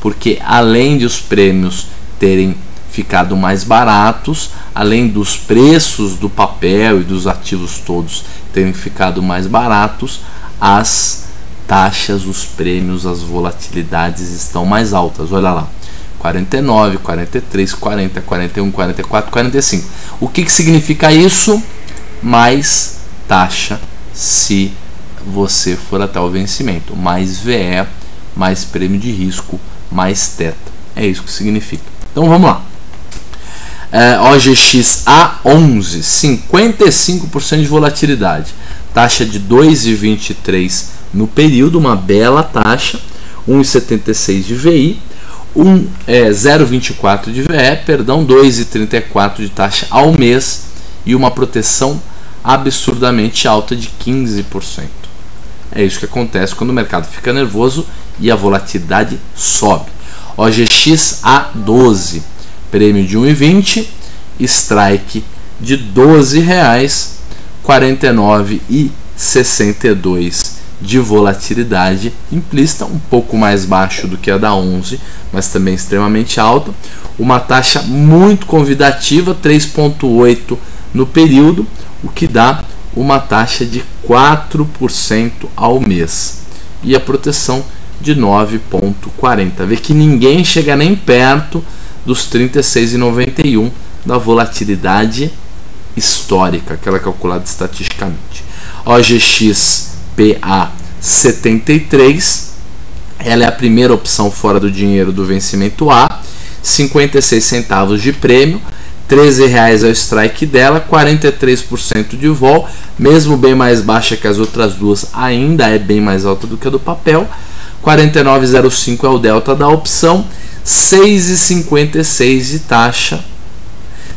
Porque além de os prêmios terem ficado mais baratos, além dos preços do papel e dos ativos todos terem ficado mais baratos, as taxas, os prêmios, as volatilidades estão mais altas. Olha lá, 49, 43, 40, 41, 44, 45. O que significa isso? Mais taxa se você for até o vencimento, mais VE, mais prêmio de risco, mais teta. É isso que significa. Então vamos lá. OGXA11, 55% de volatilidade, taxa de 2,23 no período, uma bela taxa, 1,76 de VI, 0,24 de VE, perdão, 2,34 de taxa ao mês e uma proteção absurdamente alta de 15%. É isso que acontece quando o mercado fica nervoso e a volatilidade sobe. OGXA12, prêmio de 1,20, strike de R$ 12,00, 49,62 de volatilidade implícita, um pouco mais baixo do que a da 11, mas também extremamente alta. Uma taxa muito convidativa, 3,8 no período, o que dá uma taxa de 4% ao mês. E a proteção de 9,40. Vê que ninguém chega nem perto dos 36,91 da volatilidade histórica, aquela calculada estatisticamente. OGX-PA 73, ela é a primeira opção fora do dinheiro do vencimento A, 56 centavos de prêmio, R$13 é o strike dela, 43% de vol, mesmo bem mais baixa que as outras duas, ainda é bem mais alta do que a do papel. 49,05 é o delta da opção, 6,56 de taxa,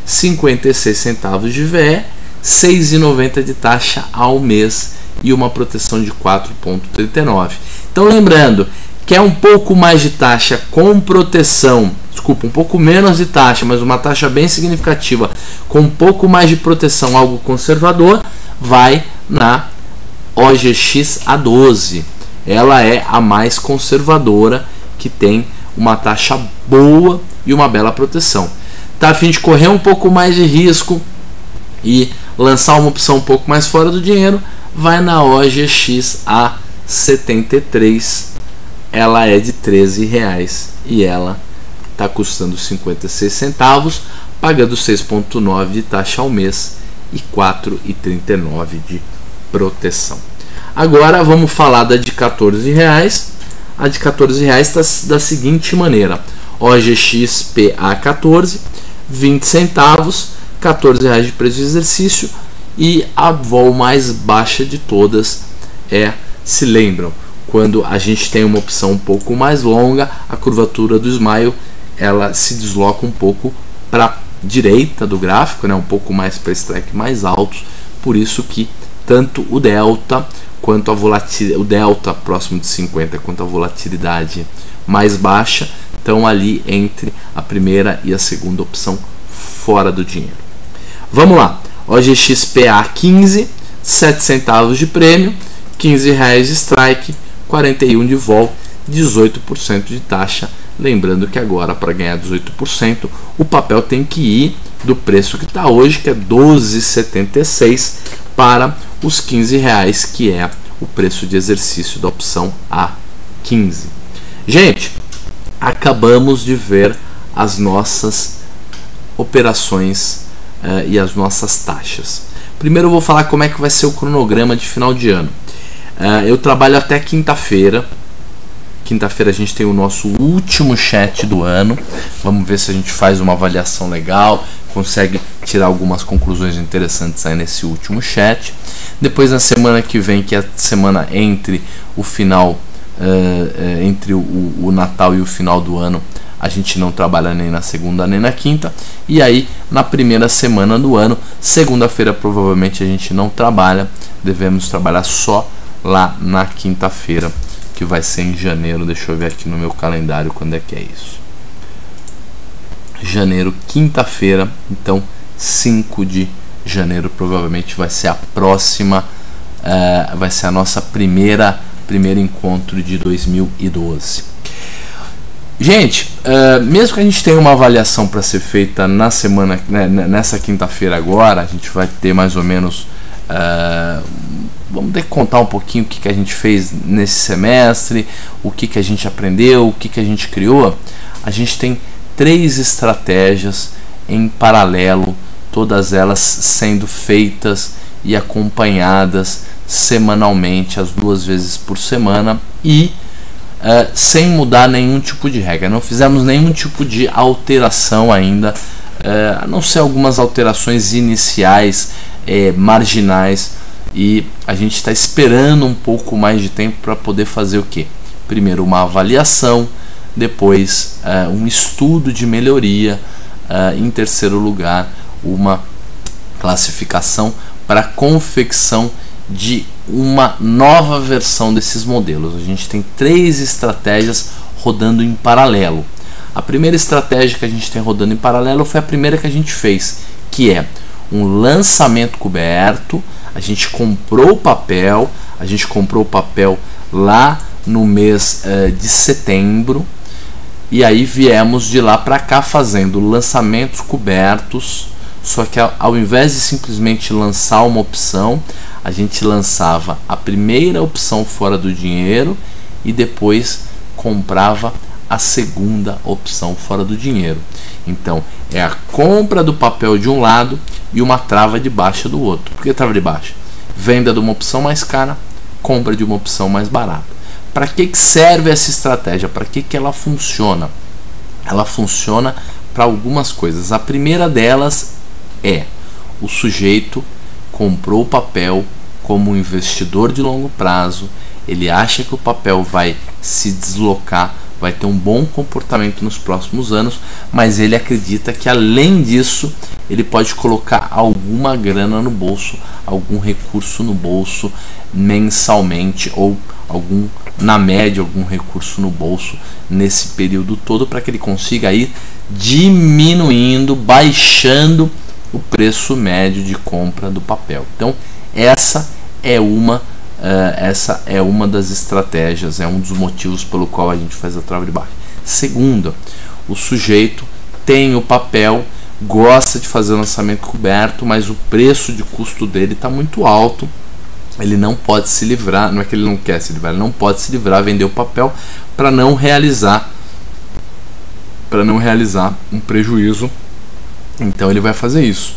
56 centavos de VE, 6,90 de taxa ao mês e uma proteção de 4,39. Então lembrando, quer um pouco mais de taxa com proteção, desculpa, um pouco menos de taxa, mas uma taxa bem significativa, com um pouco mais de proteção, algo conservador, vai na OGX A12. Ela é a mais conservadora, que tem uma taxa boa e uma bela proteção. Tá a fim de correr um pouco mais de risco e lançar uma opção um pouco mais fora do dinheiro, vai na OGX A73. Ela é de R$13 e ela está custando 56 centavos, pagando 6,9 de taxa ao mês e 4,39 de proteção. Agora vamos falar da de R$14. A de R$14 está da seguinte maneira: OGX-PA 14, 20 centavos, R$14 de preço de exercício, e a vol mais baixa de todas é, se lembram, quando a gente tem uma opção um pouco mais longa, a curvatura do Smile ela se desloca um pouco para a direita do gráfico, né, um pouco mais para strike mais altos, por isso que tanto o delta quanto a volatilidade, o delta próximo de 50 quanto a volatilidade mais baixa estão ali entre a primeira e a segunda opção fora do dinheiro. Vamos lá, OGX-PA 15, 7 centavos de prêmio, R$15 de strike, 41 de vol, 18% de taxa. Lembrando que agora, para ganhar 18%, o papel tem que ir do preço que está hoje, que é R$12,76, para os R$15, que é o preço de exercício da opção A15. Gente, acabamos de ver as nossas operações e as nossas taxas. Primeiro eu vou falar como é que vai ser o cronograma de final de ano. Eu trabalho até quinta-feira. Quinta-feira a gente tem o nosso último chat do ano. Vamos ver se a gente faz uma avaliação legal, consegue tirar algumas conclusões interessantes aí nesse último chat. Depois, na semana que vem, que é a semana entre o final, entre o Natal e o final do ano, a gente não trabalha nem na segunda nem na quinta. E aí, na primeira semana do ano, segunda-feira provavelmente a gente não trabalha, devemos trabalhar só lá na quinta-feira, que vai ser em janeiro. Deixa eu ver aqui no meu calendário quando é que é isso. Janeiro, quinta-feira, então 5 de janeiro provavelmente vai ser a próxima, vai ser a nossa primeiro encontro de 2012. Gente, mesmo que a gente tenha uma avaliação para ser feita na semana, nessa quinta-feira agora, a gente vai ter mais ou menos, vamos ter que contar um pouquinho o que a gente fez nesse semestre, o que a gente aprendeu, o que a gente criou. A gente tem 3 estratégias em paralelo, todas elas sendo feitas e acompanhadas semanalmente, as 2 vezes por semana, e sem mudar nenhum tipo de regra. Não fizemos nenhum tipo de alteração ainda, a não ser algumas alterações iniciais, marginais, e a gente está esperando um pouco mais de tempo para poder fazer o quê? Primeiro uma avaliação, depois um estudo de melhoria, em terceiro lugar uma classificação para confecção de uma nova versão desses modelos. A gente tem 3 estratégias rodando em paralelo. A primeira estratégia que a gente tem rodando em paralelo foi a primeira que a gente fez, que é um lançamento coberto. A gente comprou o papel, lá no mês de setembro, e aí viemos de lá para cá fazendo lançamentos cobertos, só que ao invés de simplesmente lançar uma opção, a gente lançava a primeira opção fora do dinheiro e depois comprava a segunda opção fora do dinheiro. Então, é a compra do papel de um lado e uma trava de baixa do outro. Por que trava de baixa? Venda de uma opção mais cara, compra de uma opção mais barata. Para que serve essa estratégia? Para que ela funciona? Ela funciona para algumas coisas. A primeira delas é: o sujeito comprou o papel como um investidor de longo prazo, ele acha que o papel vai se deslocar, vai ter um bom comportamento nos próximos anos, mas ele acredita que, além disso, ele pode colocar alguma grana no bolso, algum recurso no bolso mensalmente, ou na média, algum recurso no bolso nesse período todo, para que ele consiga ir diminuindo, baixando o preço médio de compra do papel. Então, essa é uma das estratégias, é um dos motivos pelo qual a gente faz a trava de baixa. Segunda, o sujeito tem o papel, gosta de fazer o lançamento coberto, mas o preço de custo dele está muito alto, ele não pode se livrar, não é que ele não quer se livrar, ele não pode se livrar, vender o papel para não realizar um prejuízo. Então ele vai fazer isso.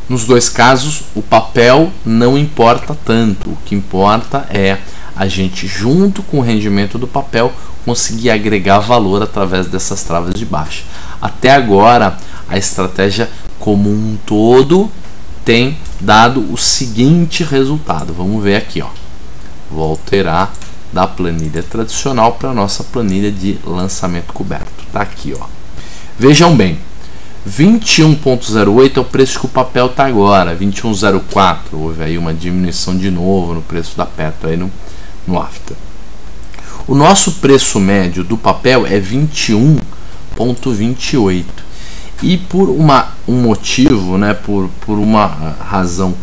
Nos dois casos, o papel não importa tanto. O que importa é a gente, junto com o rendimento do papel, conseguir agregar valor através dessas travas de baixa. Até agora, a estratégia como um todo tem dado o seguinte resultado. Vamos ver aqui, ó. Vou alterar da planilha tradicional para a nossa planilha de lançamento coberto. Tá aqui, ó. Vejam bem. 21,08 é o preço que o papel está agora, 21,04, houve aí uma diminuição de novo no preço da Petro aí no after. O nosso preço médio do papel é 21,28 e por um motivo, né, por uma razão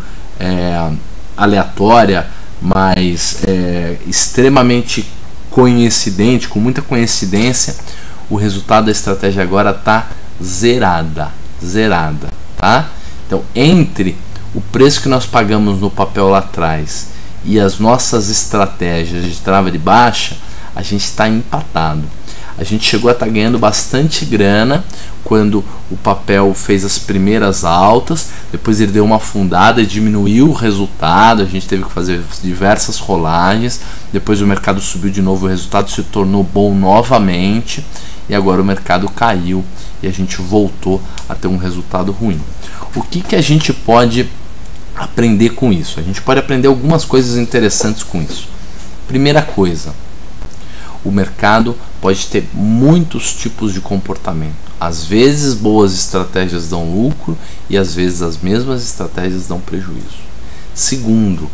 aleatória, mas extremamente coincidente, com muita coincidência, o resultado da estratégia agora está zerada, tá? Então, entre o preço que nós pagamos no papel lá atrás e as nossas estratégias de trava de baixa, a gente está empatado. A gente chegou a estar ganhando bastante grana quando o papel fez as primeiras altas, depois ele deu uma afundada e diminuiu o resultado, a gente teve que fazer diversas rolagens, depois o mercado subiu de novo, o resultado se tornou bom novamente, e agora o mercado caiu e a gente voltou a ter um resultado ruim. O que a gente pode aprender com isso? A gente pode aprender algumas coisas interessantes com isso. Primeira coisa, o mercado pode ter muitos tipos de comportamento. Às vezes boas estratégias dão lucro e às vezes as mesmas estratégias dão prejuízo. Segundo,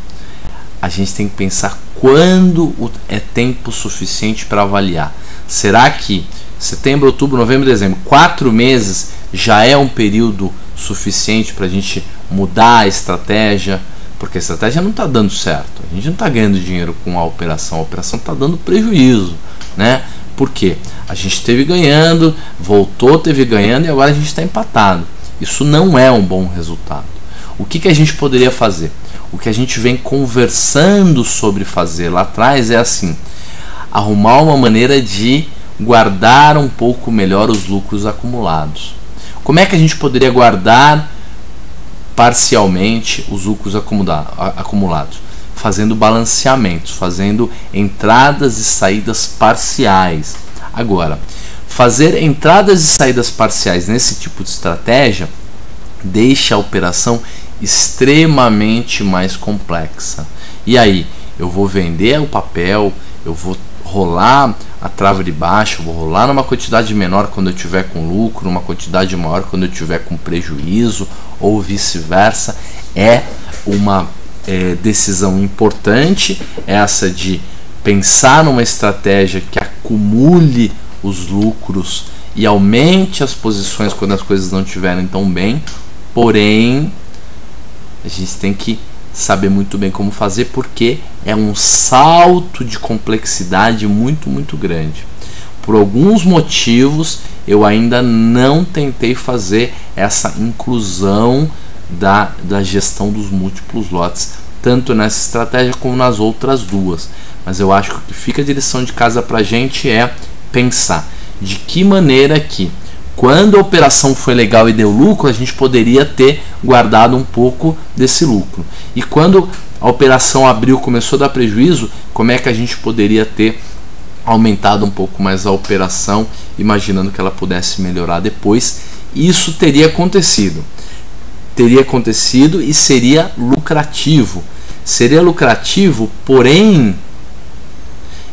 a gente tem que pensar quando é tempo suficiente para avaliar. Será que setembro, outubro, novembro, dezembro, 4 meses já é um período suficiente para a gente mudar a estratégia? Porque a estratégia não está dando certo, a gente não está ganhando dinheiro com a operação está dando prejuízo, né? Por quê? A gente teve ganhando, voltou, teve ganhando e agora a gente está empatado. Isso não é um bom resultado. O que a gente poderia fazer? O que a gente vem conversando sobre fazer lá atrás é assim: arrumar uma maneira de guardar um pouco melhor os lucros acumulados. Como é que a gente poderia guardar parcialmente os lucros acumulados? Fazendo balanceamentos, fazendo entradas e saídas parciais. Agora, fazer entradas e saídas parciais nesse tipo de estratégia deixa a operação extremamente mais complexa. E aí, eu vou vender o papel, eu vou rolar a trava de baixa, eu vou rolar numa quantidade menor quando eu tiver com lucro, numa quantidade maior quando eu tiver com prejuízo, ou vice-versa. É uma decisão importante essa de pensar numa estratégia que acumule os lucros e aumente as posições quando as coisas não estiverem tão bem. Porém, a gente tem que saber muito bem como fazer, porque é um salto de complexidade muito grande. Por alguns motivos eu ainda não tentei fazer essa inclusão da gestão dos múltiplos lotes, tanto nessa estratégia como nas outras duas. Mas eu acho que o que fica a direção de casa para a gente é pensar de que maneira que, quando a operação foi legal e deu lucro, a gente poderia ter guardado um pouco desse lucro. E quando a operação abriu, começou a dar prejuízo, como é que a gente poderia ter aumentado um pouco mais a operação, imaginando que ela pudesse melhorar depois. Isso teria acontecido. Teria acontecido e seria lucrativo. Seria lucrativo, porém,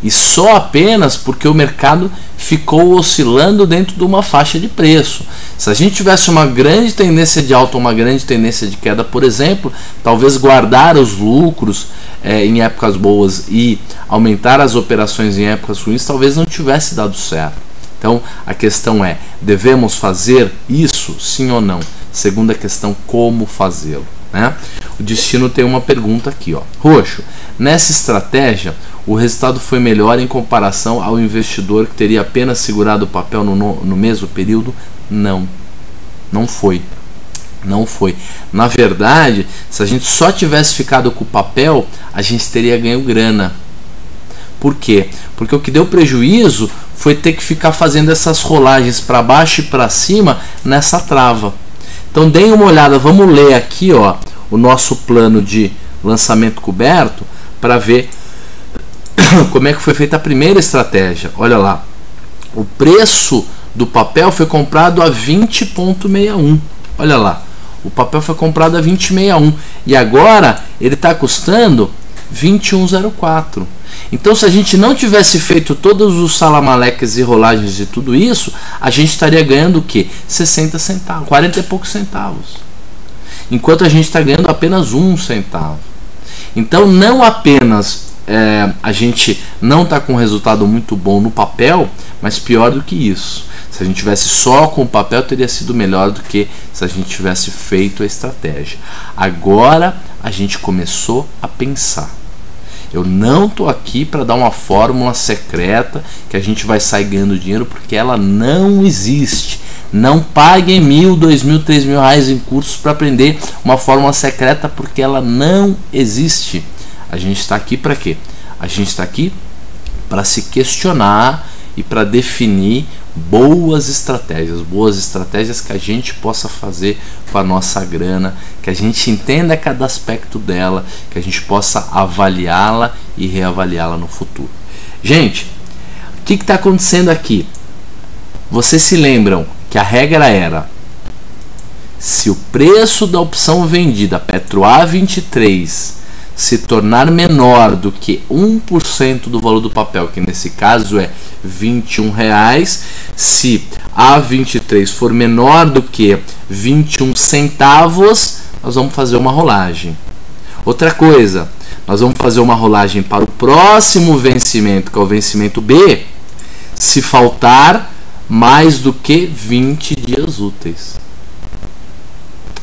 e só apenas porque o mercado ficou oscilando dentro de uma faixa de preço. Se a gente tivesse uma grande tendência de alta ou uma grande tendência de queda, por exemplo, talvez guardar os lucros em épocas boas e aumentar as operações em épocas ruins talvez não tivesse dado certo. Então a questão é, devemos fazer isso, sim ou não? Segunda questão, como fazê-lo, né? O Destino tem uma pergunta aqui, ó. Roxo, nessa estratégia o resultado foi melhor em comparação ao investidor que teria apenas segurado o papel no mesmo período? Não, não foi. Não foi. Na verdade, se a gente só tivesse ficado com o papel, a gente teria ganho grana. Por quê? Porque o que deu prejuízo foi ter que ficar fazendo essas rolagens para baixo e para cima nessa trava. Então deem uma olhada, vamos ler aqui, ó, o nosso plano de lançamento coberto para ver como é que foi feita a primeira estratégia. Olha lá, o preço do papel foi comprado a 20,61. Olha lá, o papel foi comprado a 20,61 e agora ele está custando 21,04. Então, se a gente não tivesse feito todos os salamaleques e rolagens de tudo isso, a gente estaria ganhando o quê? 60 centavos, 40 e poucos centavos. Enquanto a gente está ganhando apenas 1 centavo. Então, não apenas a gente não está com um resultado muito bom no papel, mas pior do que isso. Se a gente tivesse só com o papel, teria sido melhor do que se a gente tivesse feito a estratégia. Agora a gente começou a pensar. Eu não estou aqui para dar uma fórmula secreta que a gente vai sair ganhando dinheiro, porque ela não existe. Não paguem R$1.000, R$2.000, R$3.000 em cursos para aprender uma fórmula secreta, porque ela não existe. A gente está aqui para quê? A gente está aqui para se questionar e para definir boas estratégias que a gente possa fazer com a nossa grana, que a gente entenda cada aspecto dela, que a gente possa avaliá-la e reavaliá-la no futuro. Gente, o que está acontecendo aqui? Vocês se lembram que a regra era: se o preço da opção vendida Petro A23 se tornar menor do que 1% do valor do papel, que nesse caso é R$21, se A23 for menor do que 21 centavos, nós vamos fazer uma rolagem. Outra coisa, nós vamos fazer uma rolagem para o próximo vencimento, que é o vencimento B, se faltar mais do que 20 dias úteis.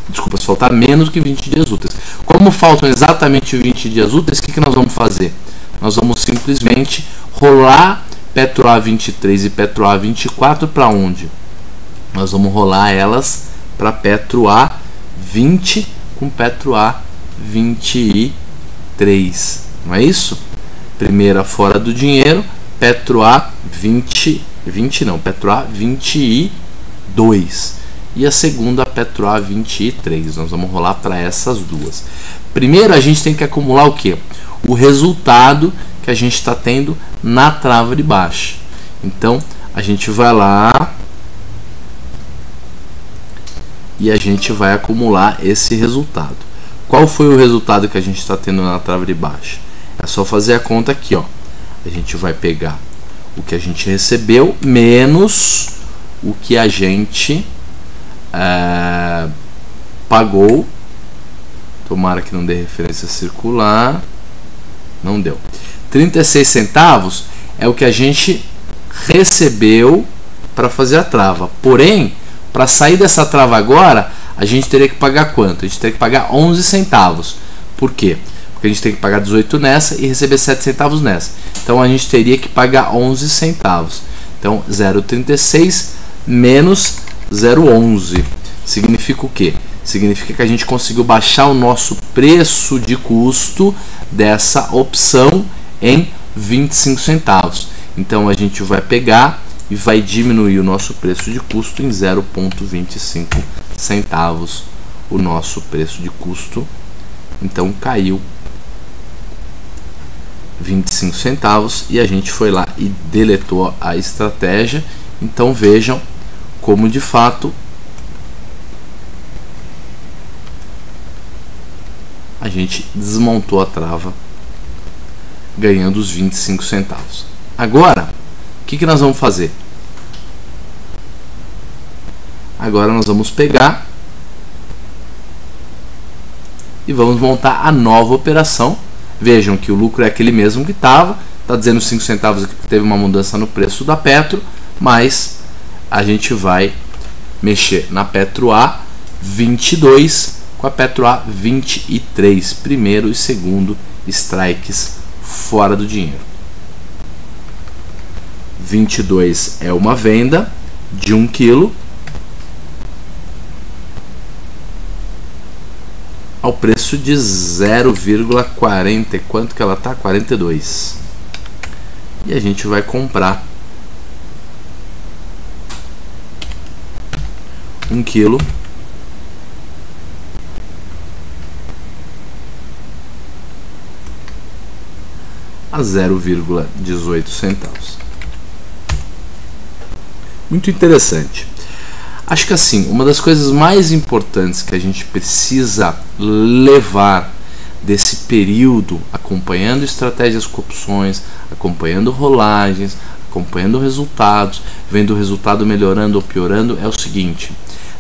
Desculpa, se faltar menos do que 20 dias úteis. Como faltam exatamente 20 dias úteis, o que nós vamos fazer? Nós vamos simplesmente rolar Petro A23 e Petro A24 para onde? Nós vamos rolar elas para Petro A20 com Petro A23. Não é isso? Primeira fora do dinheiro, Petro A20, Petro A22. E a segunda, Petro A23. Nós vamos rolar para essas duas. Primeiro a gente tem que acumular o que? O resultado que a gente está tendo na trava de baixo. Então a gente vai lá e a gente vai acumular esse resultado. Qual foi o resultado que a gente está tendo na trava de baixo? É só fazer a conta aqui, ó. A gente vai pegar o que a gente recebeu menos o que a gente pagou. Tomara que não dê referência circular. Não deu. 36 centavos é o que a gente recebeu para fazer a trava. Porém, para sair dessa trava agora, a gente teria que pagar quanto? A gente teria que pagar 11 centavos. Por quê? Porque a gente tem que pagar 18 nessa e receber 7 centavos nessa. Então a gente teria que pagar 11 centavos. Então 0,36 menos 0,11 significa o quê? Significa que a gente conseguiu baixar o nosso preço de custo dessa opção em 25 centavos. Então a gente vai pegar e vai diminuir o nosso preço de custo em 0,25 centavos o nosso preço de custo. Então caiu 25 centavos e a gente foi lá e deletou a estratégia. Então vejam como de fato a gente desmontou a trava ganhando os 25 centavos. Agora, o que nós vamos fazer? Agora nós vamos pegar e vamos montar a nova operação. Vejam que o lucro é aquele mesmo que estava, está dizendo 5 centavos aqui porque teve uma mudança no preço da Petro, mas a gente vai mexer na Petro A 22 com a Petro A 23, primeiro e segundo strikes fora do dinheiro. 22 é uma venda de 1 kg ao preço de 0,40. Quanto que ela tá? 42. E a gente vai comprar 1 kg a 0,18 centavos. Muito interessante. Acho que assim, uma das coisas mais importantes que a gente precisa levar desse período, acompanhando estratégias com opções, acompanhando rolagens, acompanhando resultados, vendo o resultado melhorando ou piorando, é o seguinte: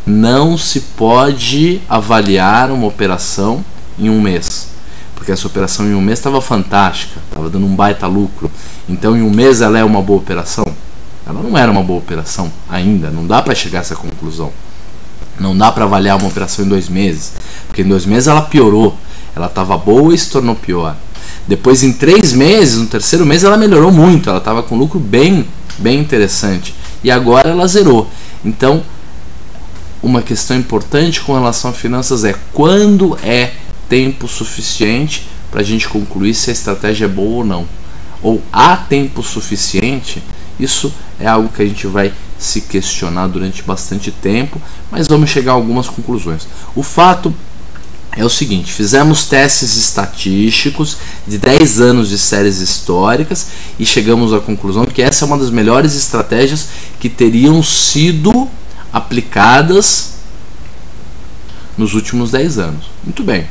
não se pode avaliar uma operação em um mês, porque essa operação em um mês estava fantástica, estava dando um baita lucro, então em um mês ela é uma boa operação? Ela não era uma boa operação ainda, não dá para chegar a essa conclusão. Não dá para avaliar uma operação em 2 meses, porque em 2 meses ela piorou, ela estava boa e se tornou pior. Depois em 3 meses, no terceiro mês ela melhorou muito, ela estava com lucro bem interessante, e agora ela zerou. Então, uma questão importante com relação a finanças é quando é tempo suficiente para a gente concluir se a estratégia é boa ou não, ou há tempo suficiente. Isso é algo que a gente vai se questionar durante bastante tempo, mas vamos chegar a algumas conclusões. O fato é o seguinte: fizemos testes estatísticos de 10 anos de séries históricas e chegamos à conclusão de que essa é uma das melhores estratégias que teriam sido aplicadas nos últimos 10 anos. Muito bem.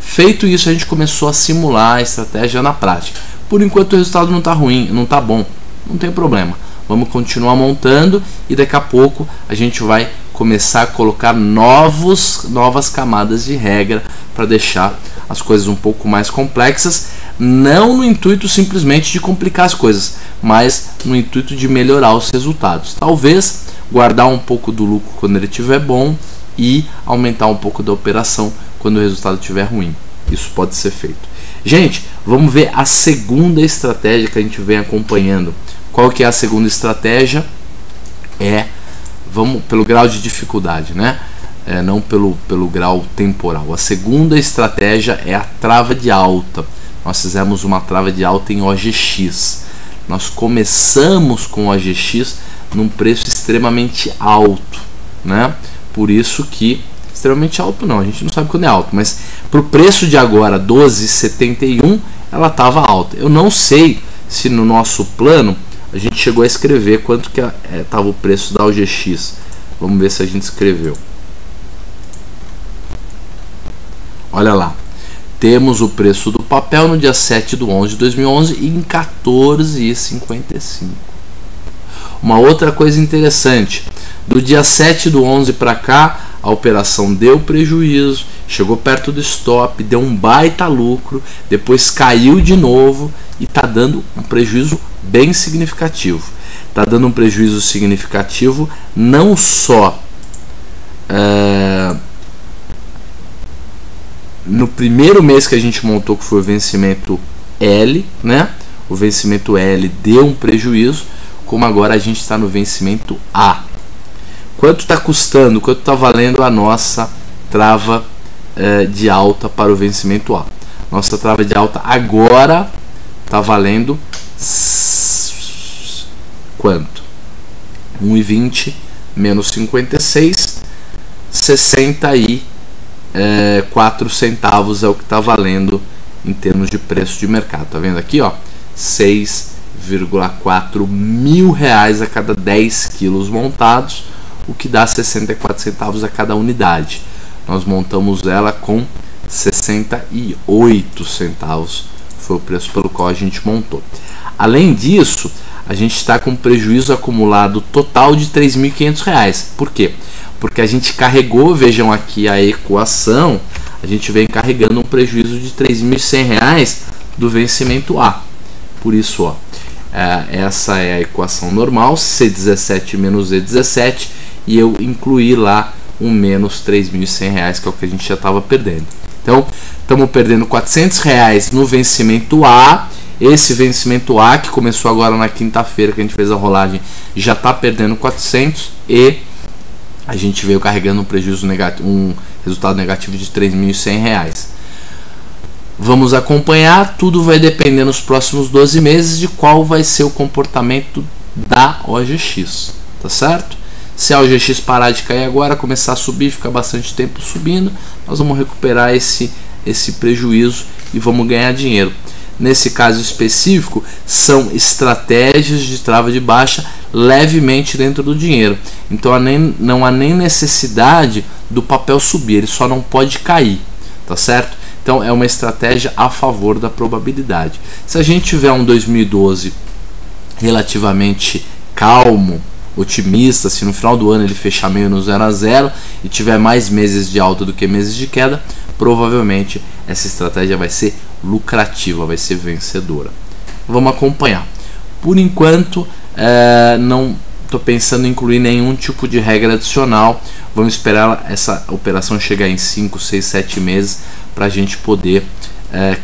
Feito isso, a gente começou a simular a estratégia na prática. Por enquanto o resultado não está ruim, não está bom. Não tem problema, vamos continuar montando e daqui a pouco a gente vai começar a colocar novas camadas de regra para deixar as coisas um pouco mais complexas, não no intuito simplesmente de complicar as coisas, mas no intuito de melhorar os resultados. Talvez guardar um pouco do lucro quando ele estiver bom e aumentar um pouco da operação quando o resultado estiver ruim. Isso pode ser feito. Gente, vamos ver a segunda estratégia que a gente vem acompanhando. Qual que é a segunda estratégia? Vamos pelo grau de dificuldade, né? Não pelo grau temporal. A segunda estratégia é a trava de alta. Nós fizemos uma trava de alta em OGX. Nós começamos com o OGX num preço extremamente alto, né? Por isso que extremamente alto não, a gente não sabe quando é alto, mas para o preço de agora 12,71 ela estava alta. Eu não sei se no nosso plano a gente chegou a escrever quanto que estava o preço da OGX. Vamos ver se a gente escreveu. Olha lá, temos o preço do papel no dia 7/11/2011 em 14,55. Uma outra coisa interessante, do dia 7/11 para cá, a operação deu prejuízo, chegou perto do stop, deu um baita lucro, depois caiu de novo e está dando um prejuízo bem significativo. Está dando um prejuízo significativo não só no primeiro mês que a gente montou, que foi o vencimento L, né? O vencimento L deu um prejuízo, como agora a gente está no vencimento A. Quanto está custando, quanto está valendo a nossa trava de alta para o vencimento A? Nossa trava de alta agora está valendo quanto? 1,20 menos 56, 64 centavos é o que está valendo em termos de preço de mercado. Tá vendo aqui, ó? 6,4 mil reais a cada 10 quilos montados, o que dá 64 centavos a cada unidade. Nós montamos ela com 68 centavos, foi o preço pelo qual a gente montou. Além disso, a gente está com prejuízo acumulado total de R$ 3.500. Por quê? Porque a gente carregou, vejam aqui a equação, a gente vem carregando um prejuízo de R$ 3.100 do vencimento A. Por isso, ó, essa é a equação normal, C17 menos E17, e eu incluí lá um menos R$ 3.100, que é o que a gente já estava perdendo. Então, estamos perdendo R$ 400 no vencimento A. Esse vencimento A, que começou agora na quinta-feira, que a gente fez a rolagem, já está perdendo 400, e a gente veio carregando um prejuízo negativo, um resultado negativo de R$ 3.100. Vamos acompanhar, tudo vai depender nos próximos 12 meses de qual vai ser o comportamento da OGX, tá certo? Se a OGX parar de cair agora, começar a subir, ficar bastante tempo subindo, nós vamos recuperar esse prejuízo e vamos ganhar dinheiro. Nesse caso específico, são estratégias de trava de baixa levemente dentro do dinheiro. Então não há nem necessidade do papel subir, ele só não pode cair, tá certo? Então é uma estratégia a favor da probabilidade. Se a gente tiver um 2012 relativamente calmo, otimista, se no final do ano ele fechar meio no 0 a 0 e tiver mais meses de alta do que meses de queda, provavelmente essa estratégia vai ser lucrativa, vai ser vencedora. Vamos acompanhar. Por enquanto, não estou pensando em incluir nenhum tipo de regra adicional. Vamos esperar essa operação chegar em 5, 6, 7 meses para a gente poder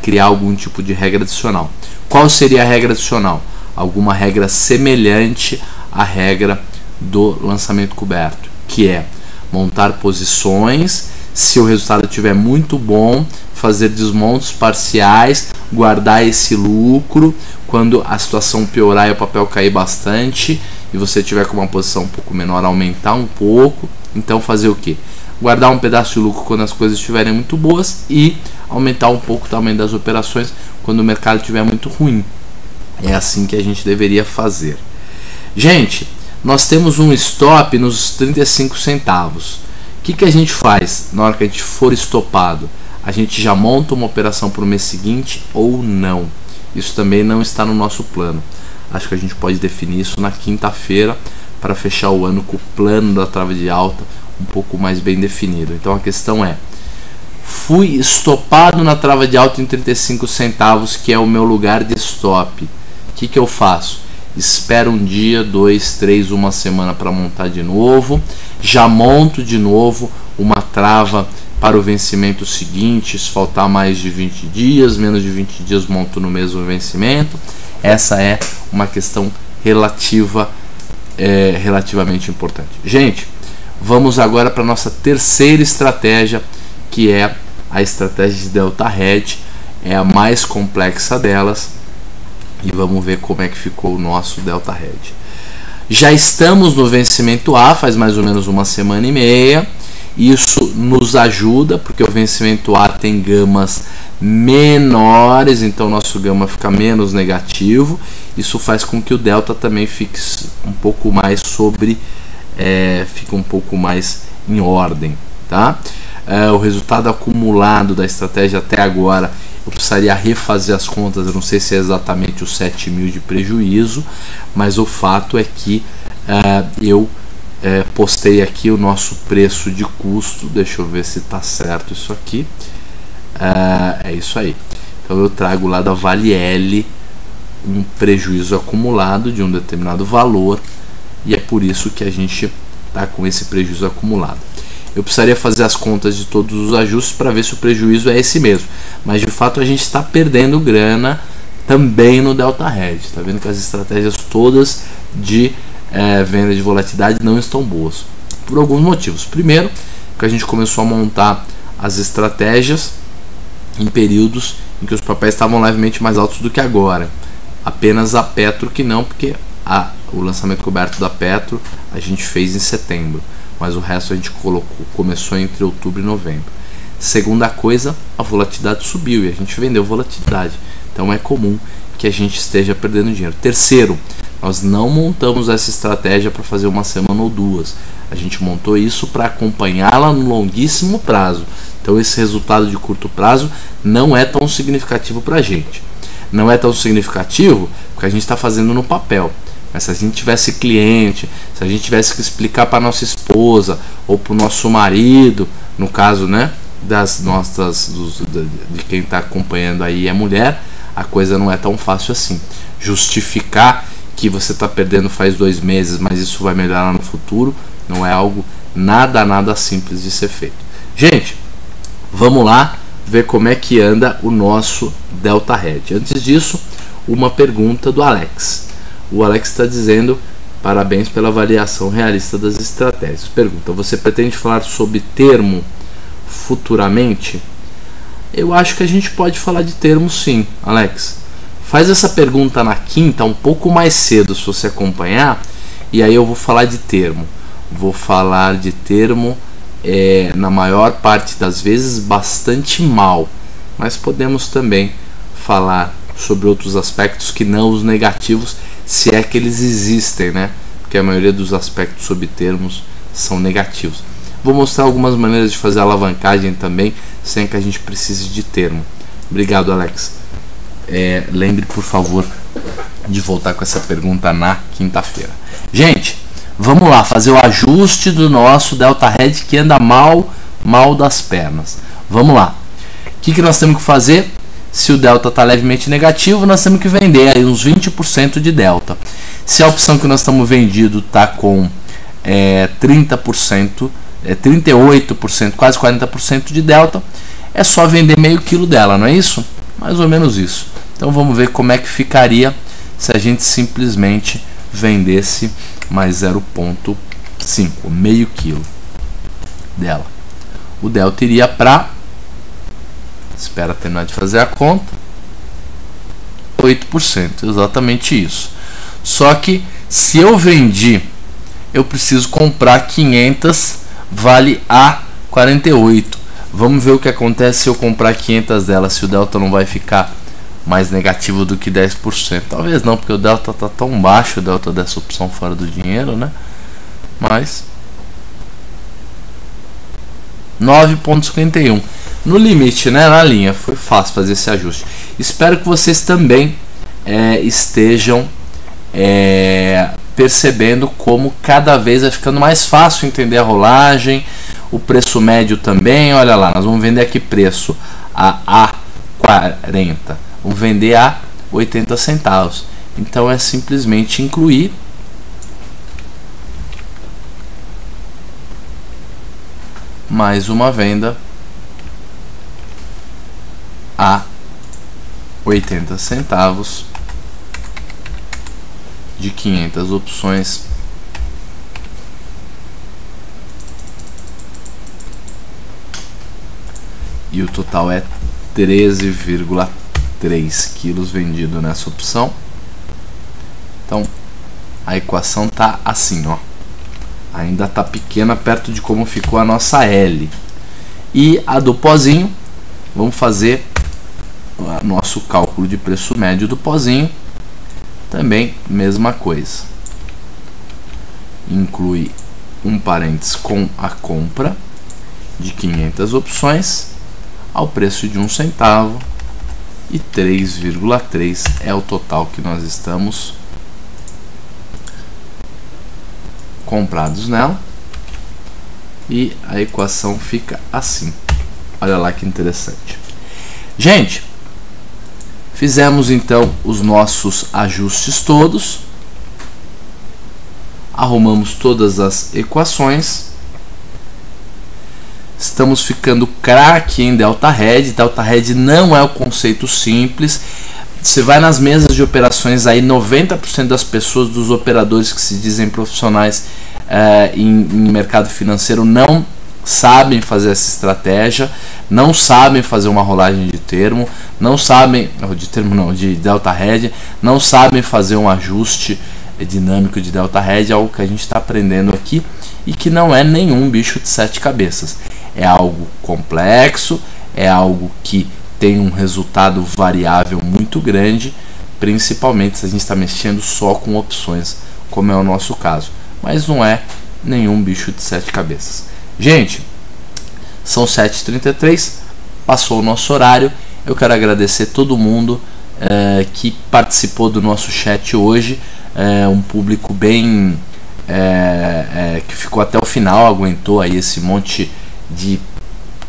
criar algum tipo de regra adicional. Qual seria a regra adicional? Alguma regra semelhante à regra do lançamento coberto, que é montar posições, se o resultado estiver muito bom, fazer desmontes parciais, guardar esse lucro, quando a situação piorar e o papel cair bastante e você tiver com uma posição um pouco menor, aumentar um pouco. Então fazer o que? Guardar um pedaço de lucro quando as coisas estiverem muito boas e aumentar um pouco o tamanho das operações quando o mercado estiver muito ruim. É assim que a gente deveria fazer. Gente, nós temos um stop nos 35 centavos. O que a gente faz na hora que a gente for estopado? A gente já monta uma operação para o mês seguinte ou não? Isso também não está no nosso plano. Acho que a gente pode definir isso na quinta-feira para fechar o ano com o plano da trava de alta um pouco mais bem definido. Então a questão é: fui estopado na trava de alta em 35 centavos, que é o meu lugar de stop. O que eu faço? Espero um dia, 2, 3, uma semana para montar de novo. Já monto de novo uma trava para o vencimento seguinte. Se faltar mais de 20 dias, menos de 20 dias, monto no mesmo vencimento. Essa é uma questão relativamente importante. Gente, vamos agora para a nossa terceira estratégia, que é a estratégia de Delta Hedge. É a mais complexa delas. E vamos ver como é que ficou o nosso Delta Hedge. Já estamos no vencimento A, faz mais ou menos uma semana e meia. Isso nos ajuda, porque o vencimento A tem gamas menores, então nosso gama fica menos negativo. Isso faz com que o delta também fique um pouco mais fica um pouco mais em ordem, tá? O resultado acumulado da estratégia até agora, eu precisaria refazer as contas, eu não sei se é exatamente os 7 mil de prejuízo, mas o fato é que eu postei aqui o nosso preço de custo. Deixa eu ver se está certo isso aqui. É isso aí. Então eu trago lá da Vale L um prejuízo acumulado de um determinado valor, e é por isso que a gente está com esse prejuízo acumulado. Eu precisaria fazer as contas de todos os ajustes para ver se o prejuízo é esse mesmo, mas de fato a gente está perdendo grana também no Delta Hedge. Está vendo que as estratégias todas de venda de volatilidade não estão boas, por alguns motivos. Primeiro, que a gente começou a montar as estratégias em períodos em que os papéis estavam levemente mais altos do que agora. Apenas a Petro que não, porque a o lançamento coberto da Petro a gente fez em setembro, mas o resto a gente começou entre outubro e novembro. Segunda coisa, a volatilidade subiu e a gente vendeu volatilidade, então é comum que a gente esteja perdendo dinheiro. Terceiro, nós não montamos essa estratégia para fazer uma semana ou duas, a gente montou isso para acompanhá-la no longuíssimo prazo. Então esse resultado de curto prazo não é tão significativo para a gente. Não é tão significativo porque a gente está fazendo no papel. Mas se a gente tivesse cliente, se a gente tivesse que explicar para nossa esposa ou para o nosso marido, no caso, né, das nossas, de quem está acompanhando aí é mulher, a coisa não é tão fácil assim. Justificar que você está perdendo faz 2 meses, mas isso vai melhorar no futuro, não é algo nada simples de ser feito. Gente, vamos lá ver como é que anda o nosso Delta Red. Antes disso, uma pergunta do Alex. O Alex está dizendo: parabéns pela avaliação realista das estratégias. Pergunta: você pretende falar sobre termo futuramente? Eu acho que a gente pode falar de termo sim, Alex. Faz essa pergunta na quinta, um pouco mais cedo, se você acompanhar, e aí eu vou falar de termo. Vou falar de termo na maior parte das vezes bastante mal, mas podemos também falar sobre outros aspectos que não os negativos, se é que eles existem, né? Porque a maioria dos aspectos sobre termos são negativos. Vou mostrar algumas maneiras de fazer alavancagem também, sem que a gente precise de termo. Obrigado, Alex. Lembre, por favor, de voltar com essa pergunta na quinta-feira. Gente, vamos lá fazer o ajuste do nosso Delta Red que anda mal das pernas. Vamos lá. O que nós temos que fazer? Se o Delta está levemente negativo, nós temos que vender aí uns 20% de Delta. Se a opção que nós estamos vendido está com 30%, 38%, quase 40% de Delta, é só vender meio quilo dela, não é isso? Mais ou menos isso. Então vamos ver como é que ficaria se a gente simplesmente vendesse mais 0,5, meio quilo dela. O Delta iria para, espera terminar de fazer a conta, 8%, exatamente isso. Só que se eu vendi, eu preciso comprar 500, vale a 48. Vamos ver o que acontece se eu comprar 500 delas, se o Delta não vai ficar mais negativo do que 10%. Talvez não, porque o Delta está tão baixo, o Delta dessa opção fora do dinheiro, né? Mas 9,51 no limite, né? Na linha, foi fácil fazer esse ajuste. Espero que vocês também estejam percebendo como cada vez vai ficando mais fácil entender a rolagem, o preço médio também. Olha lá, nós vamos vender aqui preço a 40, vamos vender a 80 centavos. Então é simplesmente incluir mais uma venda a 80 centavos de 500 opções e o total é 13,3 quilos vendido nessa opção. Então a equação tá assim, ó, ainda tá pequena perto de como ficou a nossa L. E a do pozinho, vamos fazer o nosso cálculo de preço médio do pozinho. Também mesma coisa, inclui um parênteses com a compra de 500 opções ao preço de 1 centavo e 3,3 é o total que nós estamos comprados nela. E a equação fica assim. Olha lá que interessante. Gente, fizemos então os nossos ajustes todos, arrumamos todas as equações, estamos ficando craque em Delta Red. Delta Red não é o conceito simples. Você vai nas mesas de operações aí, 90% das pessoas, dos operadores que se dizem profissionais em mercado financeiro, não sabem fazer essa estratégia, não sabem fazer uma rolagem de termo, não sabem, de Delta Red, não sabem fazer um ajuste dinâmico de Delta Red, algo que a gente está aprendendo aqui e que não é nenhum bicho de 7 cabeças. É algo complexo, é algo que tem um resultado variável muito grande, principalmente se a gente está mexendo só com opções, como é o nosso caso. Mas não é nenhum bicho de 7 cabeças. Gente, são 7h33, passou o nosso horário. Eu quero agradecer todo mundo que participou do nosso chat hoje. Um público bem que ficou até o final, aguentou aí esse monte de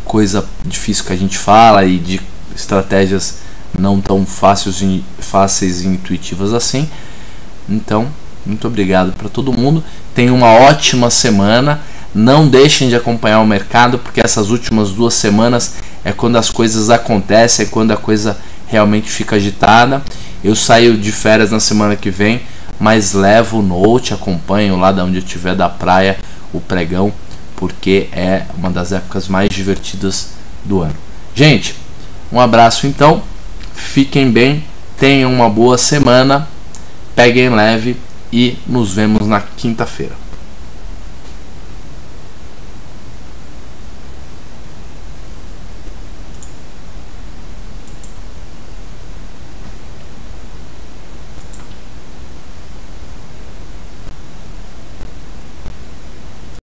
coisa difícil que a gente fala e de estratégias não tão fáceis e intuitivas assim. Então, muito obrigado para todo mundo. Tenham uma ótima semana. Não deixem de acompanhar o mercado, porque essas últimas 2 semanas é quando as coisas acontecem, é quando a coisa realmente fica agitada. Eu saio de férias na semana que vem, mas levo o note, acompanho lá de onde eu estiver da praia o pregão, porque é uma das épocas mais divertidas do ano. Gente, um abraço então, fiquem bem, tenham uma boa semana, peguem leve e nos vemos na quinta-feira.